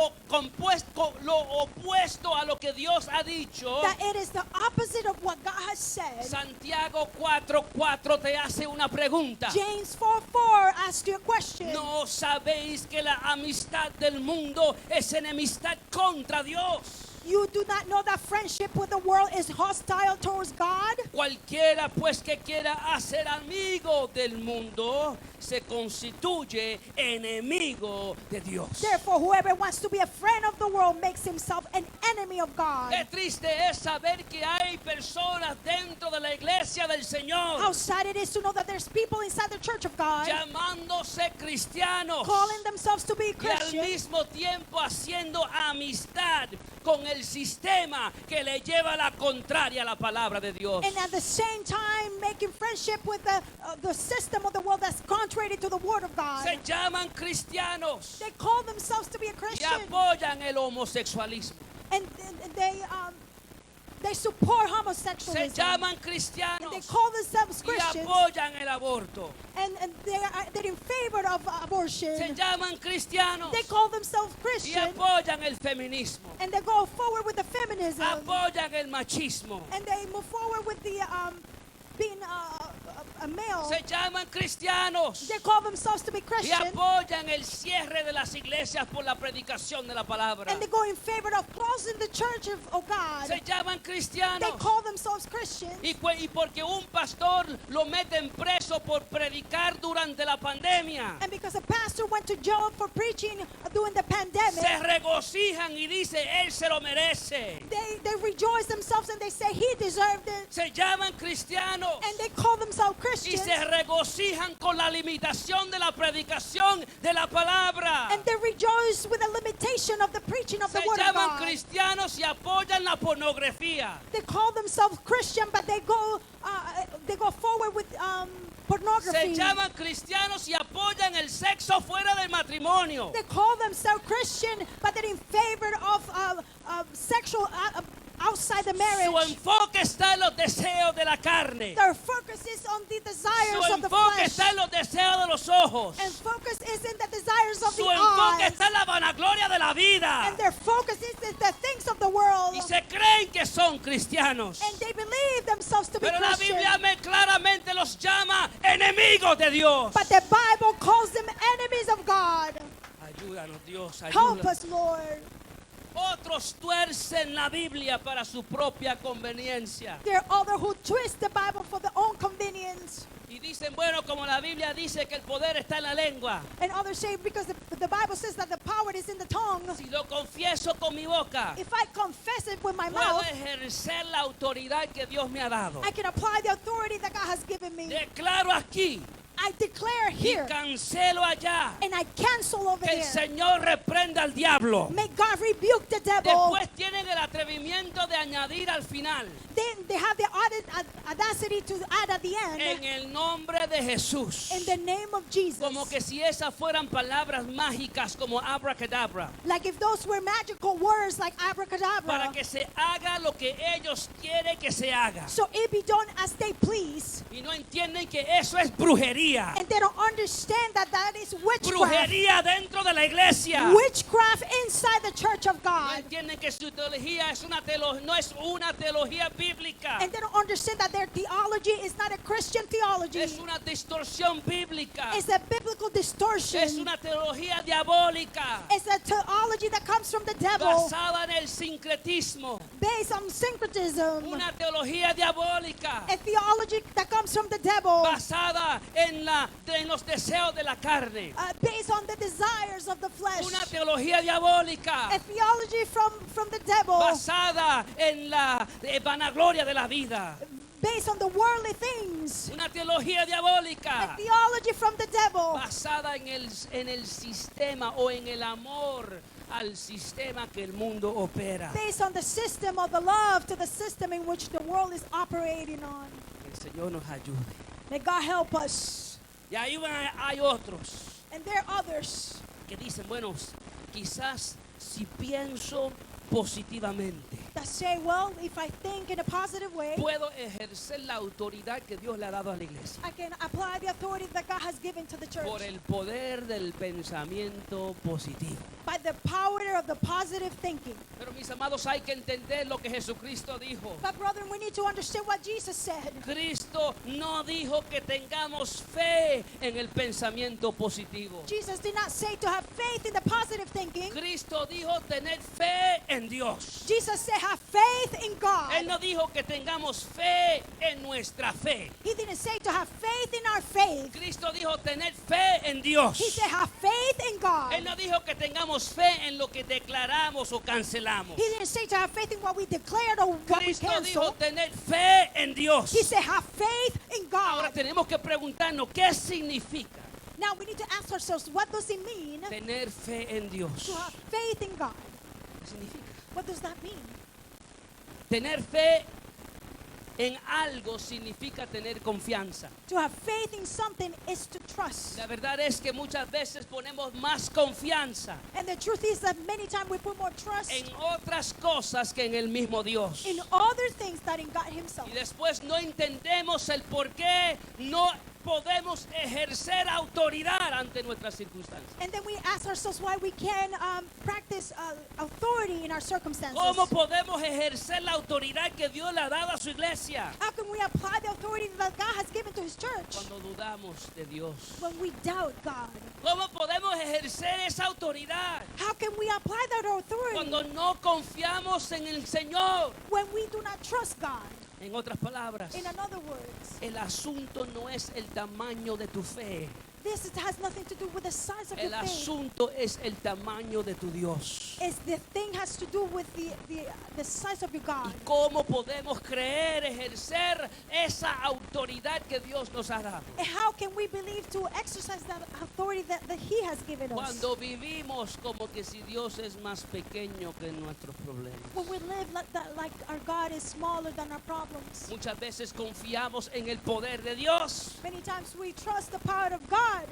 Speaker 2: lo opuesto a lo que Dios ha dicho,
Speaker 1: that it is the opposite of what God has said,
Speaker 2: Santiago 4:4 te hace una pregunta.
Speaker 1: James 4:4 asks you a question.
Speaker 2: ¿No sabéis que la amistad del mundo es enemistad contra Dios?
Speaker 1: You do not know that friendship with the world is hostile towards God?
Speaker 2: Cualquiera pues que quiera hacer amigo del mundo se constituye enemigo de Dios.
Speaker 1: Therefore, whoever wants to be a friend of the world makes himself an enemy of God.
Speaker 2: Qué triste es saber que hay personas dentro de la iglesia del Señor
Speaker 1: How sad it is to know that there's people inside the church of God
Speaker 2: llamándose cristianos
Speaker 1: calling themselves to be
Speaker 2: y al
Speaker 1: Christians
Speaker 2: mismo tiempo haciendo amistad con el sistema que le lleva la contraria a la palabra de Dios.
Speaker 1: and at the same time making friendship with the system of the world that's contrary to the word of God.
Speaker 2: Se llaman cristianos
Speaker 1: They call themselves to be a
Speaker 2: y
Speaker 1: Christian
Speaker 2: apoyan el homosexualismo.
Speaker 1: and they support
Speaker 2: Se
Speaker 1: homosexualism.
Speaker 2: llaman
Speaker 1: And they
Speaker 2: cristianos
Speaker 1: call themselves
Speaker 2: y
Speaker 1: Christians
Speaker 2: apoyan el aborto.
Speaker 1: and they're in favor of abortion.
Speaker 2: Se llaman cristianos
Speaker 1: They call themselves
Speaker 2: y
Speaker 1: Christian
Speaker 2: apoyan el feminismo.
Speaker 1: and they go forward with the feminism
Speaker 2: Apoyan el machismo.
Speaker 1: and they move forward with the being a male.
Speaker 2: Se llaman cristianos
Speaker 1: They call themselves to be
Speaker 2: y
Speaker 1: Christian
Speaker 2: apoyan el cierre de las iglesias por la predicación de la palabra.
Speaker 1: and they go in favor of closing the church of God.
Speaker 2: Se llaman
Speaker 1: They
Speaker 2: cristianos
Speaker 1: call themselves Christians
Speaker 2: y porque un pastor lo meten preso por predicar durante la pandemia,
Speaker 1: and because a pastor went to jail for preaching during the pandemic,
Speaker 2: se regocijan y dice él se lo merece.
Speaker 1: they rejoice themselves and they say he deserved it.
Speaker 2: Se llaman cristianos
Speaker 1: And they call themselves
Speaker 2: y
Speaker 1: Christians
Speaker 2: se regocijan con la limitación de la predicación de la palabra.
Speaker 1: and they rejoice with the limitation of the preaching of
Speaker 2: Se
Speaker 1: the word of
Speaker 2: llaman
Speaker 1: God.
Speaker 2: cristianos y apoyan la pornografía.
Speaker 1: They call themselves Christian but they go forward with pornography.
Speaker 2: Se llaman cristianos y apoyan el sexo fuera del matrimonio.
Speaker 1: They call themselves Christian, but they're in favor of sexual outside the
Speaker 2: Su
Speaker 1: marriage.
Speaker 2: enfoque está en los deseos de la carne.
Speaker 1: Their focus is on the desires
Speaker 2: Su
Speaker 1: of the
Speaker 2: enfoque
Speaker 1: flesh.
Speaker 2: está en los deseos de los ojos.
Speaker 1: And focus is in the desires of
Speaker 2: Su
Speaker 1: the
Speaker 2: enfoque
Speaker 1: eyes.
Speaker 2: está en la vanagloria de la vida.
Speaker 1: And their focus is in the things of the world.
Speaker 2: Y se creen que son cristianos.
Speaker 1: And they believe themselves to be
Speaker 2: Pero la
Speaker 1: Christian.
Speaker 2: Biblia claramente los llama enemigos de Dios.
Speaker 1: But the Bible calls them enemies of God.
Speaker 2: Ayúdanos, Dios,
Speaker 1: Help
Speaker 2: ayúdanos.
Speaker 1: us, Lord.
Speaker 2: Otros tuercen la Biblia para su propia conveniencia.
Speaker 1: There are others who twist the Bible for their own convenience.
Speaker 2: Y dicen, bueno, como la Biblia dice que el poder está en la lengua.
Speaker 1: And others say because the Bible says that the power is in the tongue.
Speaker 2: Si lo confieso con mi boca,
Speaker 1: If I confess it with my
Speaker 2: puedo
Speaker 1: mouth,
Speaker 2: ejercer la autoridad que Dios me ha dado.
Speaker 1: I can apply the authority that God has given me.
Speaker 2: Declaro aquí
Speaker 1: I declare
Speaker 2: y
Speaker 1: here
Speaker 2: cancelo allá
Speaker 1: and I cancel over
Speaker 2: que el
Speaker 1: there.
Speaker 2: Señor reprenda al diablo.
Speaker 1: May God rebuke the devil.
Speaker 2: Después tienen el atrevimiento de añadir al final,
Speaker 1: Then they have the audacity to add at the
Speaker 2: en
Speaker 1: end,
Speaker 2: el nombre de Jesús.
Speaker 1: in the name of Jesus.
Speaker 2: Como que si esas fueran palabras mágicas como abracadabra.
Speaker 1: Like if those were magical words like abracadabra.
Speaker 2: Para que se haga lo que ellos quieren que se haga.
Speaker 1: So it be done as they please.
Speaker 2: Y no entienden que eso es brujería.
Speaker 1: And they don't understand that that is witchcraft.
Speaker 2: Brujería dentro de la iglesia.
Speaker 1: Witchcraft inside the church of
Speaker 2: No
Speaker 1: God.
Speaker 2: entienden que su teología es no es una teología bíblica.
Speaker 1: And they don't understand that their theology is not a Christian theology.
Speaker 2: Es una distorsión bíblica.
Speaker 1: It's a biblical distortion.
Speaker 2: Es una teología diabólica.
Speaker 1: It's a theology that comes from the devil,
Speaker 2: Basada en el sincretismo.
Speaker 1: based on syncretism.
Speaker 2: Una teología diabólica.
Speaker 1: A theology that comes from the devil,
Speaker 2: Basada en los deseos de la carne.
Speaker 1: based on the desires of the flesh.
Speaker 2: Una teología diabólica.
Speaker 1: A theology from the devil,
Speaker 2: Basada en la vanagloria de la vida.
Speaker 1: based on the worldly things.
Speaker 2: Una teología
Speaker 1: A
Speaker 2: diabólica.
Speaker 1: theology from the devil,
Speaker 2: Basada en el sistema o en el amor al sistema que el mundo opera.
Speaker 1: based on the system of the love to the system in which the world is operating on.
Speaker 2: El Señor nos ayude.
Speaker 1: May God help us.
Speaker 2: Y ahí hay otros
Speaker 1: And there are others
Speaker 2: que dicen, bueno, quizás si pienso positivamente,
Speaker 1: that say, well, if I think in a positive way,
Speaker 2: puedo ejercer la autoridad que Dios le ha dado a la iglesia.
Speaker 1: I can apply the authority that God has given to the church
Speaker 2: Por el poder del pensamiento positivo.
Speaker 1: by the power of the positive thinking.
Speaker 2: Pero mis amados, hay que entender lo que Jesucristo dijo.
Speaker 1: But brethren, we need to understand what Jesus said.
Speaker 2: Cristo no dijo que tengamos fe en el pensamiento positivo.
Speaker 1: Jesus did not say to have faith in the positive thinking.
Speaker 2: Cristo dijo tener fe en Dios.
Speaker 1: Jesus said have faith in God.
Speaker 2: Él no dijo que tengamos fe en nuestra fe.
Speaker 1: He didn't say to have faith in our faith.
Speaker 2: Cristo dijo tener fe en Dios.
Speaker 1: He said have faith in God.
Speaker 2: Él no dijo que tengamos fe en lo que declaramos o cancelamos.
Speaker 1: He didn't say to have faith in what we declared or what we
Speaker 2: Cristo dijo
Speaker 1: canceled.
Speaker 2: tener fe en Dios.
Speaker 1: He said have faith in
Speaker 2: Ahora
Speaker 1: God.
Speaker 2: tenemos que preguntarnos qué significa
Speaker 1: Now we need to ask ourselves, what does it mean
Speaker 2: tener fe en Dios.
Speaker 1: to have faith in God?
Speaker 2: ¿Qué significa?
Speaker 1: What does that mean?
Speaker 2: Tener fe en algo significa tener confianza.
Speaker 1: To have faith in something is to trust.
Speaker 2: La verdad es que muchas veces ponemos más confianza
Speaker 1: And the truth is that many times we put more trust
Speaker 2: en otras cosas que en el mismo Dios.
Speaker 1: in other things than in God Himself.
Speaker 2: Y después no entendemos el por qué no podemos ejercer autoridad ante nuestras circunstancias.
Speaker 1: And then we ask ourselves why we can practice authority in our circumstances.
Speaker 2: ¿Cómo podemos ejercer la autoridad que Dios le ha dado a su iglesia?
Speaker 1: How can we apply the authority that God has given to His church
Speaker 2: Cuando dudamos de Dios.
Speaker 1: when we doubt God?
Speaker 2: ¿Cómo podemos ejercer esa autoridad?
Speaker 1: How can we apply that authority
Speaker 2: Cuando no confiamos en el Señor.
Speaker 1: when we do not trust God?
Speaker 2: En otras palabras,
Speaker 1: In other words,
Speaker 2: el asunto no es el tamaño de tu fe.
Speaker 1: this has nothing to do with the size of
Speaker 2: El
Speaker 1: your faith.
Speaker 2: asunto es el tamaño de tu Dios.
Speaker 1: is the thing has to do with the size of your God.
Speaker 2: Y cómo podemos creer, ejercer esa autoridad que Dios nos ha dado.
Speaker 1: And how can we believe to exercise that authority that He has given us?
Speaker 2: Cuando vivimos como que si Dios es más pequeño que nuestros problemas.
Speaker 1: When we live like that, like our God is smaller than our problems.
Speaker 2: Muchas veces confiamos en el poder de Dios,
Speaker 1: Many times we trust the power of God,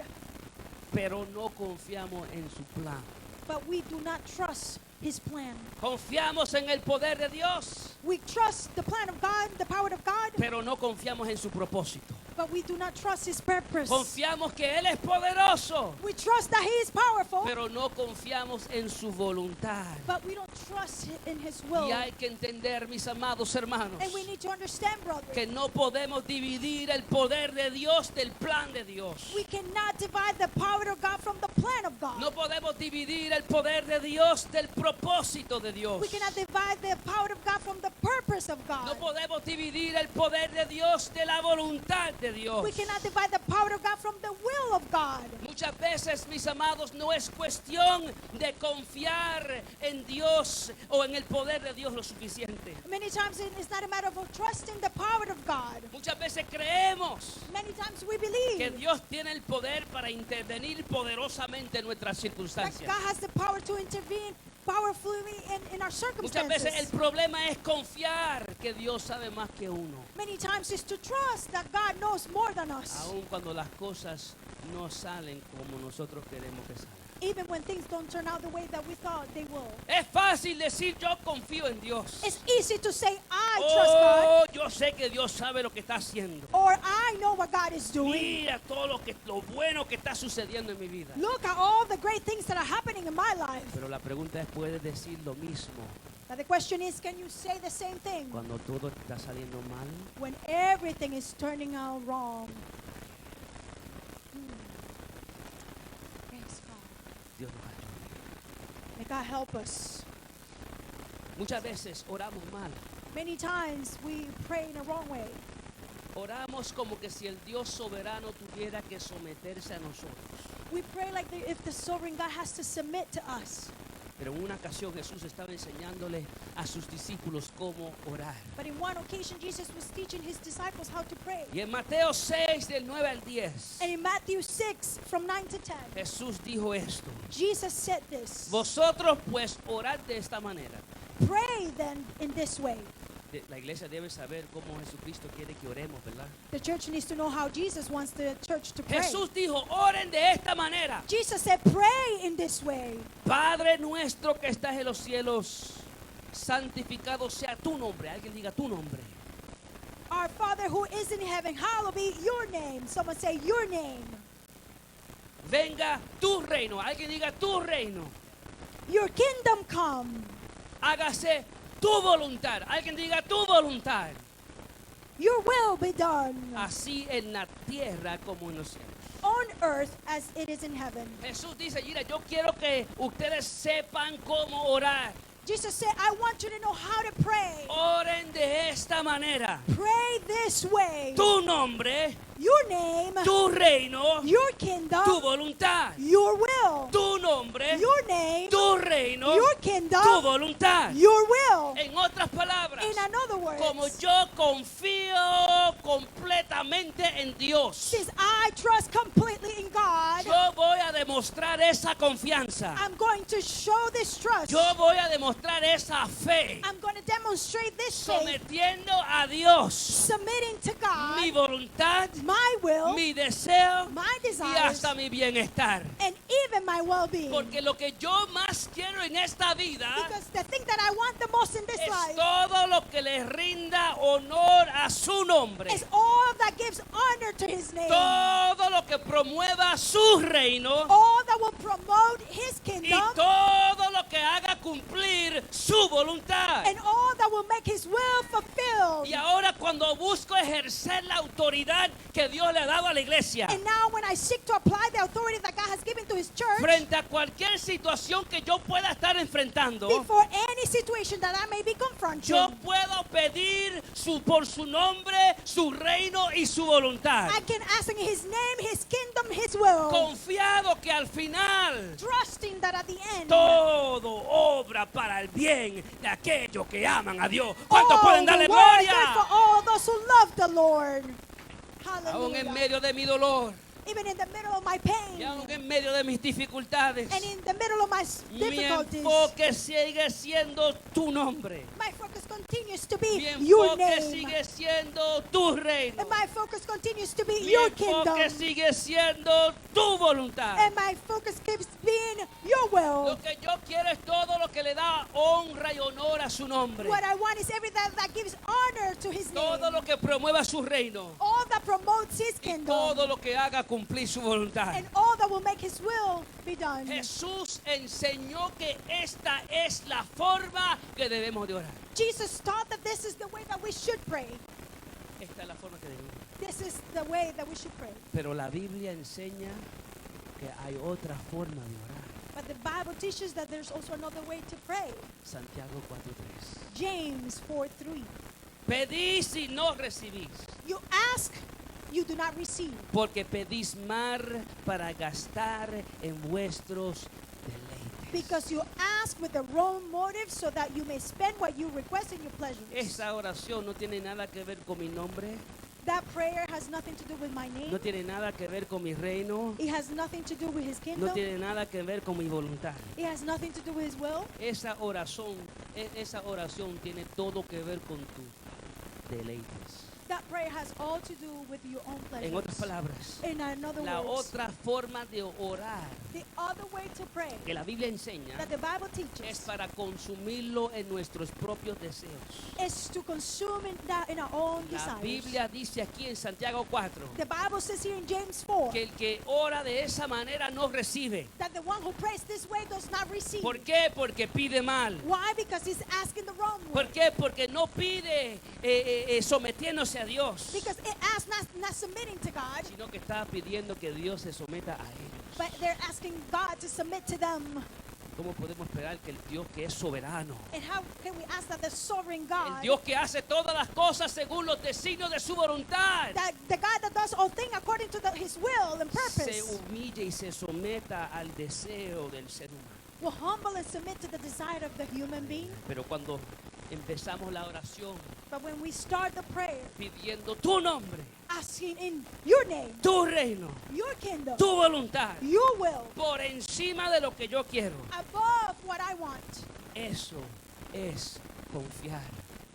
Speaker 2: pero no confiamos en su plan.
Speaker 1: but we do not trust His plan.
Speaker 2: Confiamos en el poder de Dios,
Speaker 1: We trust the plan of God, the power of God,
Speaker 2: pero no confiamos en su propósito.
Speaker 1: but we do not trust His purpose.
Speaker 2: Confiamos que Él es poderoso,
Speaker 1: We trust that He is powerful,
Speaker 2: pero no confiamos en su voluntad.
Speaker 1: but we don't trust in His will.
Speaker 2: Y hay que entender, mis amados hermanos,
Speaker 1: And we need to understand, brother,
Speaker 2: que no podemos dividir el poder de Dios del plan de Dios.
Speaker 1: we cannot divide the power of God from the plan of God.
Speaker 2: No podemos dividir el poder de Dios del propósito de Dios.
Speaker 1: We cannot divide the power of God from the purpose of God.
Speaker 2: No podemos dividir el poder de Dios de la voluntad de Dios.
Speaker 1: We cannot divide the power of God from the will of God.
Speaker 2: Muchas veces, mis amados, no es cuestión de confiar en Dios o en el poder de Dios lo suficiente.
Speaker 1: Many times it's not a matter of trusting the power of God.
Speaker 2: Muchas veces creemos
Speaker 1: Many times we
Speaker 2: que
Speaker 1: believe
Speaker 2: Dios tiene el poder para intervenir poderosamente en nuestras
Speaker 1: that
Speaker 2: circunstancias.
Speaker 1: God has the power to intervene powerfully in our
Speaker 2: Muchas veces el
Speaker 1: circumstances.
Speaker 2: problema es confiar que Dios sabe más que uno,
Speaker 1: Many times it's to trust that God knows more than us.
Speaker 2: aun cuando las cosas no salen como nosotros queremos que salgan.
Speaker 1: Even when things don't turn out the way that we thought they will.
Speaker 2: Es fácil decir yo confío en Dios.
Speaker 1: It's easy to say, I trust God,
Speaker 2: Oh, yo sé que Dios sabe lo que está haciendo.
Speaker 1: or I know what God is doing.
Speaker 2: Mira todo lo bueno que está sucediendo en mi vida.
Speaker 1: Look at all the great things that are happening in my life.
Speaker 2: Pero la pregunta es, ¿puedes decir lo mismo
Speaker 1: But the question is, can you say the same thing
Speaker 2: cuando todo está saliendo mal?
Speaker 1: when everything is turning out wrong? Praise God.
Speaker 2: Dios nos ayude.
Speaker 1: May God help us.
Speaker 2: Muchas veces oramos mal.
Speaker 1: Many times we pray in a wrong way.
Speaker 2: Oramos como que si el Dios soberano tuviera que someterse a nosotros.
Speaker 1: We pray like if the sovereign God has to submit to us.
Speaker 2: Pero en una ocasión Jesús estaba enseñándole a sus discípulos cómo orar.
Speaker 1: But in one occasion, Jesus was teaching His disciples how to pray.
Speaker 2: Y en Mateo 6, del 9 al 10,
Speaker 1: And in Matthew 6, from 9 to 10,
Speaker 2: Jesús dijo esto.
Speaker 1: Jesus said this.
Speaker 2: Vosotros pues orad de esta manera.
Speaker 1: Pray then in this way.
Speaker 2: La iglesia debe saber cómo Jesucristo quiere que oremos, ¿verdad?
Speaker 1: The church needs to know how Jesus wants the church to pray.
Speaker 2: Jesús dijo, oren de esta manera.
Speaker 1: Jesus said, pray in this way.
Speaker 2: Padre nuestro que estás en los cielos, santificado sea tu nombre. Alguien diga tu nombre.
Speaker 1: Our Father who is in heaven, hallowed be your name. Someone say your name.
Speaker 2: Venga tu reino. Alguien diga tu reino.
Speaker 1: Your kingdom come.
Speaker 2: Hágase tu voluntad. Alguien diga tu voluntad.
Speaker 1: Your will be done
Speaker 2: Así en la tierra como en los cielos.
Speaker 1: on earth as it is in heaven.
Speaker 2: Jesús dice, mira, yo quiero que ustedes sepan cómo orar.
Speaker 1: Jesus said, I want you to know how to pray.
Speaker 2: Oren de esta manera.
Speaker 1: Pray this way.
Speaker 2: Tu nombre,
Speaker 1: Your name,
Speaker 2: tu reino,
Speaker 1: your
Speaker 2: tu
Speaker 1: kingdom,
Speaker 2: voluntad.
Speaker 1: your will.
Speaker 2: Tu nombre,
Speaker 1: Your name,
Speaker 2: tu reino,
Speaker 1: your
Speaker 2: tu
Speaker 1: kingdom,
Speaker 2: voluntad.
Speaker 1: your will.
Speaker 2: En otras palabras,
Speaker 1: In another
Speaker 2: como
Speaker 1: words,
Speaker 2: yo confío completamente en Dios,
Speaker 1: since I trust completely in God,
Speaker 2: yo voy a demostrar esa confianza.
Speaker 1: I'm going to show this trust.
Speaker 2: Yo voy a demostrar esa fe,
Speaker 1: I'm going to demonstrate this faith,
Speaker 2: sometiendo a Dios
Speaker 1: submitting to
Speaker 2: mi
Speaker 1: God,
Speaker 2: voluntad,
Speaker 1: my will,
Speaker 2: mi deseo
Speaker 1: my
Speaker 2: y
Speaker 1: desires,
Speaker 2: hasta mi bienestar.
Speaker 1: and even my well-being.
Speaker 2: Porque lo que yo más quiero en esta vida
Speaker 1: Because the thing that I want the most in this
Speaker 2: es
Speaker 1: life
Speaker 2: todo lo que le rinda honor a su nombre.
Speaker 1: is all that gives honor to His name,
Speaker 2: Todo lo que promueva su reino
Speaker 1: all that will promote His
Speaker 2: y
Speaker 1: kingdom,
Speaker 2: todo lo que haga cumplir su voluntad.
Speaker 1: and all that will make His will fulfilled.
Speaker 2: Y ahora cuando busco ejercer la autoridad que Dios le ha dado a la iglesia
Speaker 1: And now when I seek to apply the authority that God has given to His church,
Speaker 2: frente a cualquier situación que yo pueda estar enfrentando,
Speaker 1: before any situation that I may be confronting,
Speaker 2: yo puedo pedir por su nombre, su su reino y su voluntad.
Speaker 1: I can ask in His name, His kingdom, His will.
Speaker 2: Confiado que al final
Speaker 1: Trusting that at the end,
Speaker 2: todo obra para el bien de aquellos que aman a Dios. ¿Cuántos
Speaker 1: all
Speaker 2: pueden
Speaker 1: the
Speaker 2: darle
Speaker 1: world is
Speaker 2: gloria?
Speaker 1: for all those who love the Lord.
Speaker 2: Aún en
Speaker 1: Hallelujah.
Speaker 2: medio de mi dolor,
Speaker 1: Even in the middle of my pain,
Speaker 2: y aún en medio de mis dificultades,
Speaker 1: and in the middle of my
Speaker 2: mi
Speaker 1: difficulties,
Speaker 2: enfoque sigue siendo tu nombre.
Speaker 1: my focus continues to
Speaker 2: Mi
Speaker 1: be your
Speaker 2: enfoque
Speaker 1: name.
Speaker 2: sigue siendo tu reino.
Speaker 1: And my focus continues to be
Speaker 2: Mi
Speaker 1: your
Speaker 2: enfoque
Speaker 1: kingdom.
Speaker 2: sigue siendo tu voluntad.
Speaker 1: And my focus keeps being your will.
Speaker 2: Lo que yo quiero es todo lo que le da honra y honor a su nombre.
Speaker 1: What I want is everything that gives honor to His
Speaker 2: Todo
Speaker 1: name.
Speaker 2: lo que promueva su reino.
Speaker 1: All that promotes His
Speaker 2: Y
Speaker 1: kingdom.
Speaker 2: todo lo que haga cumplir su voluntad.
Speaker 1: And all that will make His will be done.
Speaker 2: Jesús enseñó que esta es la forma que debemos de orar.
Speaker 1: Jesus taught that this is the way that we should pray.
Speaker 2: Esta es la forma que debemos.
Speaker 1: This is the way that we should pray.
Speaker 2: Pero la Biblia enseña que hay otra forma de orar.
Speaker 1: But the Bible teaches that there's also another way to pray.
Speaker 2: Santiago 4:3.
Speaker 1: James 4:3.
Speaker 2: Pedís y no recibís,
Speaker 1: You ask, you do not receive.
Speaker 2: porque pedís mal para gastar en vuestros deleites.
Speaker 1: Because you ask with the wrong motive so that you may spend what you request in your pleasures.
Speaker 2: Esa oración no tiene nada que ver con mi nombre,
Speaker 1: That prayer has nothing to do with my name.
Speaker 2: no tiene nada que ver con mi reino,
Speaker 1: It has nothing to do with His
Speaker 2: no
Speaker 1: kingdom.
Speaker 2: tiene nada que ver con mi voluntad.
Speaker 1: It has nothing to do with His will.
Speaker 2: Esa oración tiene todo que ver con tus deleites.
Speaker 1: That prayer has all to do with your own
Speaker 2: En otras
Speaker 1: pleasures.
Speaker 2: palabras,
Speaker 1: In another
Speaker 2: la
Speaker 1: words,
Speaker 2: otra forma de orar
Speaker 1: the other way to pray
Speaker 2: que la Biblia enseña
Speaker 1: that the Bible
Speaker 2: es
Speaker 1: teaches
Speaker 2: para consumirlo en nuestros propios deseos.
Speaker 1: is to consume it that in our own
Speaker 2: La
Speaker 1: desires.
Speaker 2: Biblia dice aquí en Santiago 4
Speaker 1: The Bible says here in James 4
Speaker 2: que el que ora de esa manera no recibe.
Speaker 1: that the one who prays this way does not receive.
Speaker 2: ¿Por qué? Porque pide mal.
Speaker 1: Why? Because he's asking the wrong way.
Speaker 2: ¿Por qué? Porque no pide sometiéndose a Dios,
Speaker 1: Because it asks not submitting to God,
Speaker 2: sino que está pidiendo que Dios se someta a ellos.
Speaker 1: but they're asking God to submit to them.
Speaker 2: ¿Cómo podemos esperar que el Dios que es soberano,
Speaker 1: And how can we ask that the sovereign
Speaker 2: el
Speaker 1: God,
Speaker 2: Dios que hace todas las cosas según los designios de su voluntad,
Speaker 1: that the God that does all things according to His will and
Speaker 2: se
Speaker 1: purpose,
Speaker 2: humille y se someta al deseo del ser humano?
Speaker 1: will humble and submit to the desire of the human being?
Speaker 2: Pero cuando empezamos la oración
Speaker 1: But when we start the prayer,
Speaker 2: pidiendo tu nombre,
Speaker 1: asking in your name,
Speaker 2: tu reino,
Speaker 1: your kingdom,
Speaker 2: tu voluntad,
Speaker 1: your will,
Speaker 2: por encima de lo que yo quiero,
Speaker 1: above what I want,
Speaker 2: eso es confiar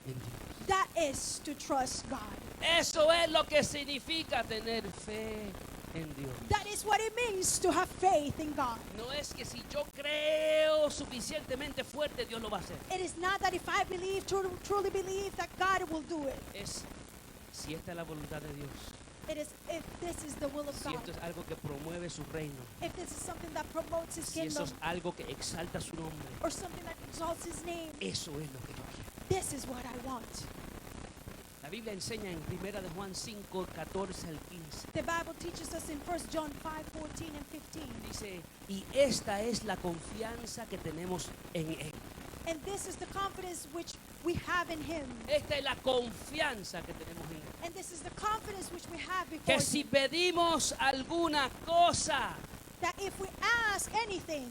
Speaker 2: en Dios.
Speaker 1: that is to trust God.
Speaker 2: Eso es lo que significa tener fe en Dios.
Speaker 1: That is what it means to have faith in God.
Speaker 2: No es que si yo creo suficientemente fuerte, Dios lo va a hacer.
Speaker 1: It is not that if I believe, truly believe, that God will do it.
Speaker 2: Es si esta es la voluntad de Dios,
Speaker 1: It is if this is the will of
Speaker 2: si
Speaker 1: God.
Speaker 2: esto es algo que promueve su reino,
Speaker 1: If this is something that promotes His
Speaker 2: si eso
Speaker 1: kingdom
Speaker 2: es algo que exalta su nombre,
Speaker 1: or something that exalts His name,
Speaker 2: eso es lo que yo quiero.
Speaker 1: this is what I want.
Speaker 2: La Biblia enseña en 1 de Juan 5, 14 al 15.
Speaker 1: The Bible teaches us in 1 John 5, 14 and 15.
Speaker 2: Dice, y esta es la confianza que tenemos en Él.
Speaker 1: And this is the confidence which we have in Him.
Speaker 2: Esta es la confianza que tenemos en Él.
Speaker 1: And this is the confidence which we have before
Speaker 2: Que si
Speaker 1: Him.
Speaker 2: pedimos alguna cosa
Speaker 1: That if we ask anything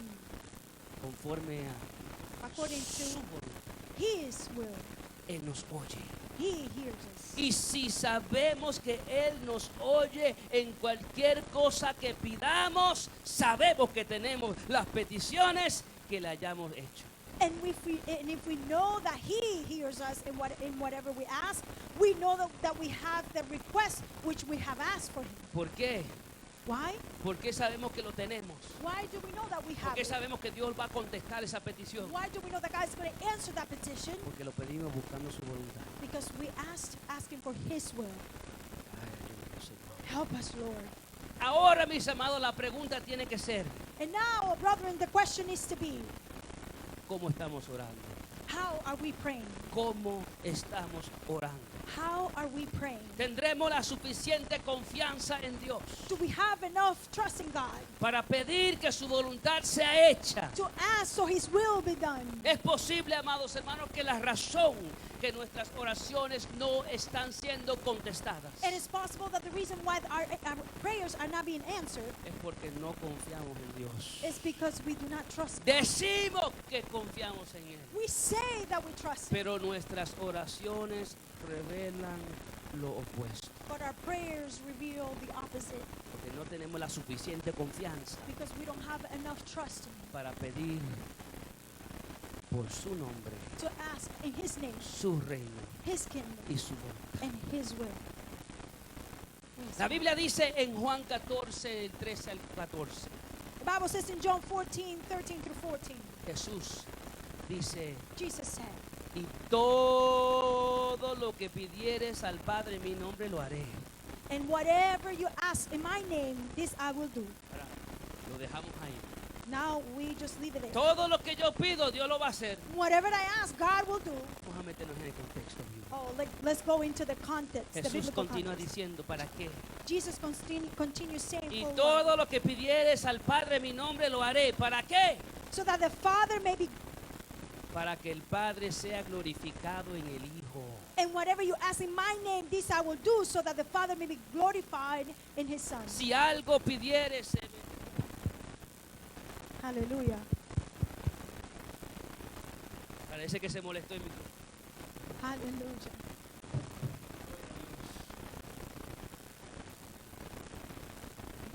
Speaker 2: conforme a
Speaker 1: according
Speaker 2: su
Speaker 1: to
Speaker 2: voluntad,
Speaker 1: His will,
Speaker 2: Él nos oye.
Speaker 1: He hears us.
Speaker 2: Y si sabemos que Él nos oye en cualquier cosa que pidamos, sabemos que tenemos las peticiones que le hayamos hecho.
Speaker 1: And if we know that He hears us in whatever we ask, we know that we have the request which we have asked for Him.
Speaker 2: ¿Por qué?
Speaker 1: Why?
Speaker 2: ¿Por qué sabemos que lo tenemos?
Speaker 1: Why do we know that we
Speaker 2: ¿Por
Speaker 1: have
Speaker 2: qué
Speaker 1: it?
Speaker 2: sabemos que Dios va a contestar esa petición?
Speaker 1: Why do we know that God is going to answer that petition?
Speaker 2: Porque lo pedimos buscando su voluntad.
Speaker 1: Because we asking for His will.
Speaker 2: Ay, ayúdanos, Señor.
Speaker 1: Help us, Lord.
Speaker 2: Ahora, mis amados, la pregunta tiene que ser,
Speaker 1: And now, brethren, the question is to be,
Speaker 2: ¿cómo estamos orando?
Speaker 1: how are we praying?
Speaker 2: ¿Cómo estamos orando?
Speaker 1: How are we praying?
Speaker 2: ¿Tendremos la suficiente confianza en Dios
Speaker 1: Do we have enough trust in God
Speaker 2: para pedir que su voluntad sea hecha?
Speaker 1: to ask so His will be done?
Speaker 2: Es posible, amados hermanos, que la razón que nuestras oraciones no están siendo contestadas
Speaker 1: And it's possible that the reason why our prayers are not being answered
Speaker 2: es porque no confiamos en Dios.
Speaker 1: is because we do not trust God.
Speaker 2: Decimos que confiamos en Él,
Speaker 1: We say that we trust Him,
Speaker 2: pero nuestras oraciones revelan lo opuesto,
Speaker 1: but our prayers reveal the opposite
Speaker 2: porque no tenemos la suficiente confianza
Speaker 1: because we don't have enough trust in Him
Speaker 2: para pedir por su nombre,
Speaker 1: to ask in His name,
Speaker 2: su reino
Speaker 1: His kingdom,
Speaker 2: y su voluntad.
Speaker 1: and His will.
Speaker 2: La Biblia dice en Juan 14, el 13 al 14,
Speaker 1: The Bible says in John 14, 13 through 14,
Speaker 2: Jesús dice:
Speaker 1: Jesus said,
Speaker 2: y todo lo que pidieres al Padre en mi nombre lo haré.
Speaker 1: and whatever you ask in my name, this I will do.
Speaker 2: Ahora, lo dejamos ahí.
Speaker 1: Now we just leave it there.
Speaker 2: Todo lo que yo pido, Dios lo va a hacer.
Speaker 1: Whatever I ask, God will do.
Speaker 2: Vamos a meternos en el contexto bíblico.
Speaker 1: Oh, let's go into the context, the
Speaker 2: Jesús
Speaker 1: biblical
Speaker 2: continúa
Speaker 1: context.
Speaker 2: diciendo: ¿para qué?
Speaker 1: Jesus continues saying,
Speaker 2: Y
Speaker 1: for what?
Speaker 2: todo lo que pidieres al Padre en mi nombre lo haré. ¿Para qué?
Speaker 1: So that the Father may be,
Speaker 2: Para que el Padre sea glorificado en el Hijo.
Speaker 1: and whatever you ask in my name, this I will do, so that the Father may be glorified in His Son.
Speaker 2: Si algo pidieres,
Speaker 1: Hallelujah.
Speaker 2: parece que se molestó el micrófono.
Speaker 1: Hallelujah.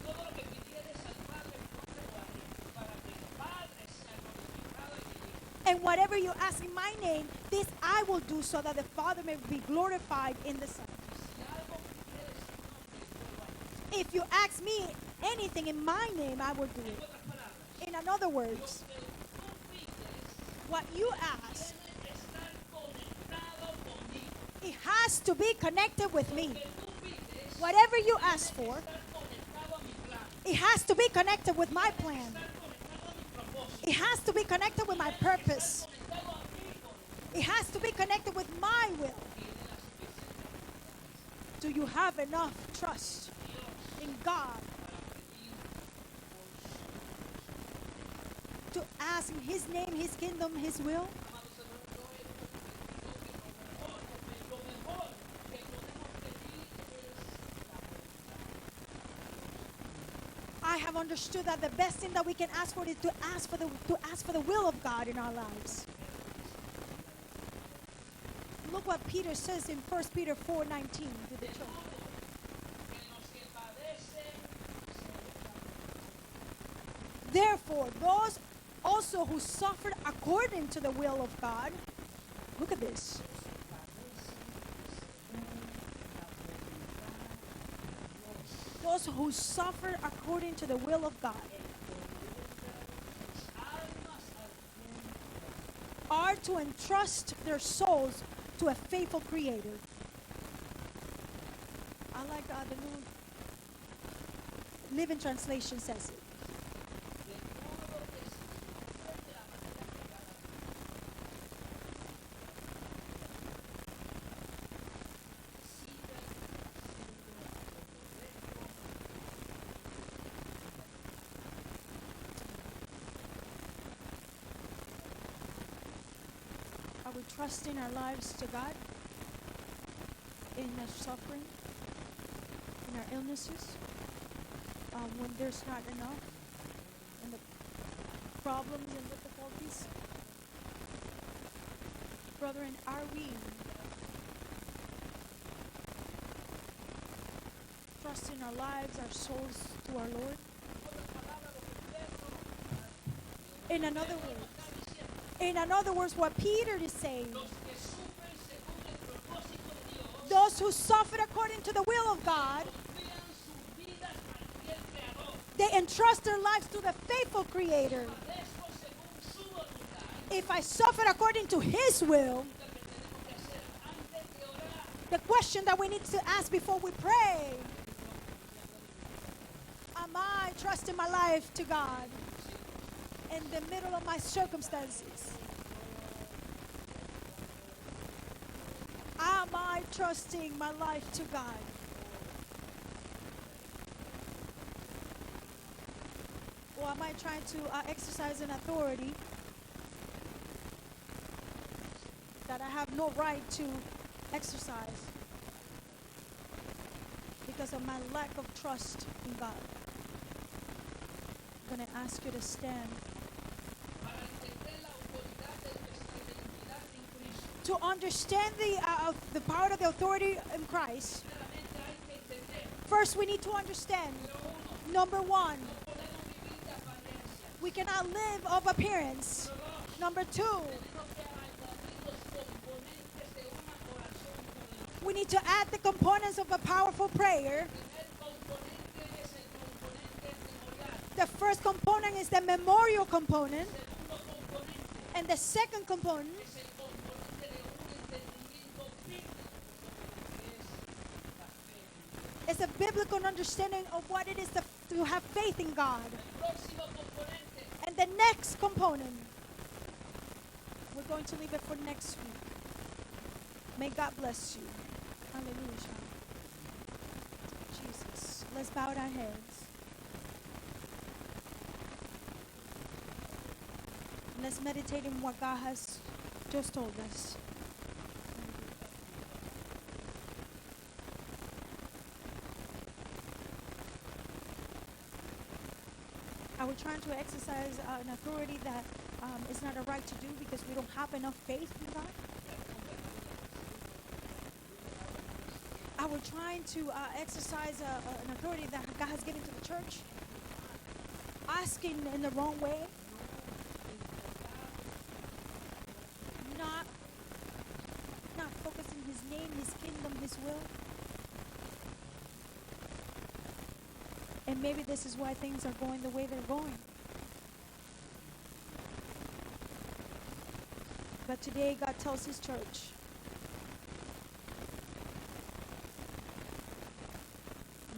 Speaker 2: Todo lo que pidieres al Padre en mi nombre lo haré, para que el Padre sea glorificado en el Hijo.
Speaker 1: And whatever you ask in my name, this I will do, so that the Father may be glorified in the Son.
Speaker 2: Si algo pidieres en nombre, yo lo haré.
Speaker 1: If you ask me anything in my name, I will do
Speaker 2: En
Speaker 1: it.
Speaker 2: otras palabras,
Speaker 1: In other words,
Speaker 2: lo que tú pides
Speaker 1: what you ask,
Speaker 2: tiene que estar conectado conmigo.
Speaker 1: it has to be connected with me.
Speaker 2: Lo que tú pides
Speaker 1: Whatever you ask for,
Speaker 2: estar conectado a mi plan,
Speaker 1: it has to be connected with my plan.
Speaker 2: estar conectado a mi propósito,
Speaker 1: It has to be connected with my purpose.
Speaker 2: conectado a mi voluntad.
Speaker 1: It has to be connected with my will. Do you have enough trust in God to ask in His name, His kingdom, His will? I have understood that the best thing that we can ask for is to ask for the will of God in our lives. Look what Peter says in 1 Peter 4:19 to the church. Therefore, those also who suffered according to the will of God, look at this. Those who suffered according to the will of God are to entrust their souls to a faithful Creator. I like the New Living Translation says it. Are we trusting our lives to God in our suffering, in our illnesses, when there's not enough, and the problems and difficulties? Brethren, are we trusting our lives, our souls to our Lord? In another words, what Peter is saying, those who suffered according to the will of God, they entrust their lives to the faithful Creator. If I suffer according to His will, the question that we need to ask before we pray, am I trusting my life to God in the middle of my circumstances? Am am I trusting my life to God? Or am I trying to exercise an authority that I have no right to exercise because of my lack of trust in God? I'm going to ask you to stand.
Speaker 2: Para entender la autoridad de nuestra identidad en Cristo,
Speaker 1: To understand the power of the authority in Christ,
Speaker 2: primeramente hay que entender,
Speaker 1: first we need to understand.
Speaker 2: número uno,
Speaker 1: Number one,
Speaker 2: no podemos vivir de apariencia.
Speaker 1: we cannot live of appearance.
Speaker 2: Número dos,
Speaker 1: Number two,
Speaker 2: tenemos que añadir los componentes de una oración poderosa.
Speaker 1: we need to add the components of a powerful prayer.
Speaker 2: El primer componente es el componente memorial.
Speaker 1: The first component is the memorial component,
Speaker 2: Segundo componente
Speaker 1: and the second component
Speaker 2: es el componente de un entendimiento bíblico sobre lo que es la fe en Dios.
Speaker 1: is a biblical understanding of what it is to have faith in God.
Speaker 2: El próximo componente
Speaker 1: And the next component, we're going to leave it for next week. May God bless you. Hallelujah. Jesus. Let's bow our heads. Let's meditate in what God has just told us. Are we trying to exercise an authority that is not a right to do because we don't have enough faith in God? Are we trying to exercise an authority that God has given to the church? Asking in the wrong way? Not focusing His name, His kingdom, His will? And maybe this is why things are going the way they're going. But today God tells His church,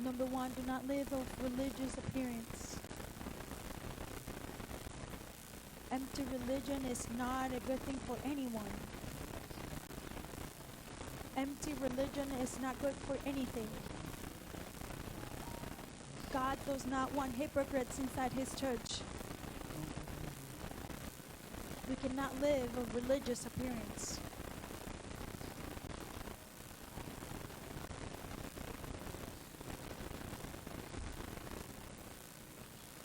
Speaker 1: number one, do not live of religious appearance. Empty religion is not a good thing for anyone. Empty religion is not good for anything. God does not want hypocrites inside His church. We cannot live of religious appearance.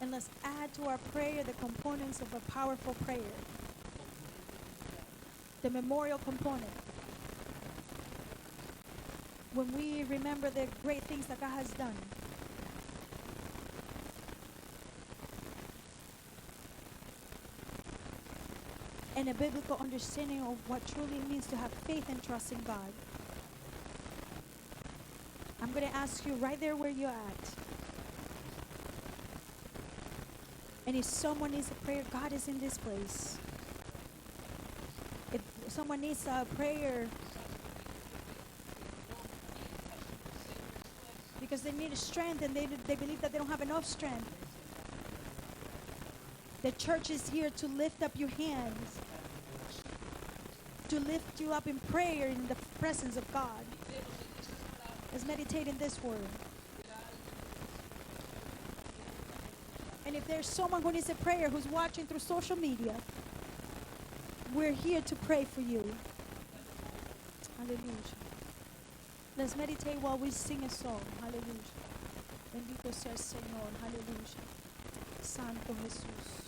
Speaker 1: And let's add to our prayer the components of a powerful prayer. The memorial component. When we remember the great things that God has done. And a biblical understanding of what truly it means to have faith and trust in God. I'm going to ask you right there where you're at. And if someone needs a prayer, God is in this place. If someone needs a prayer because they need strength and they believe that they don't have enough strength, the church is here to lift up your hands, to lift you up in prayer in the presence of God. Let's meditate in this word. And if there's someone who needs a prayer who's watching through social media, we're here to pray for you. Hallelujah. Let's meditate while we sing a song. Hallelujah. Bendito sea el Señor. Hallelujah. Santo Jesús.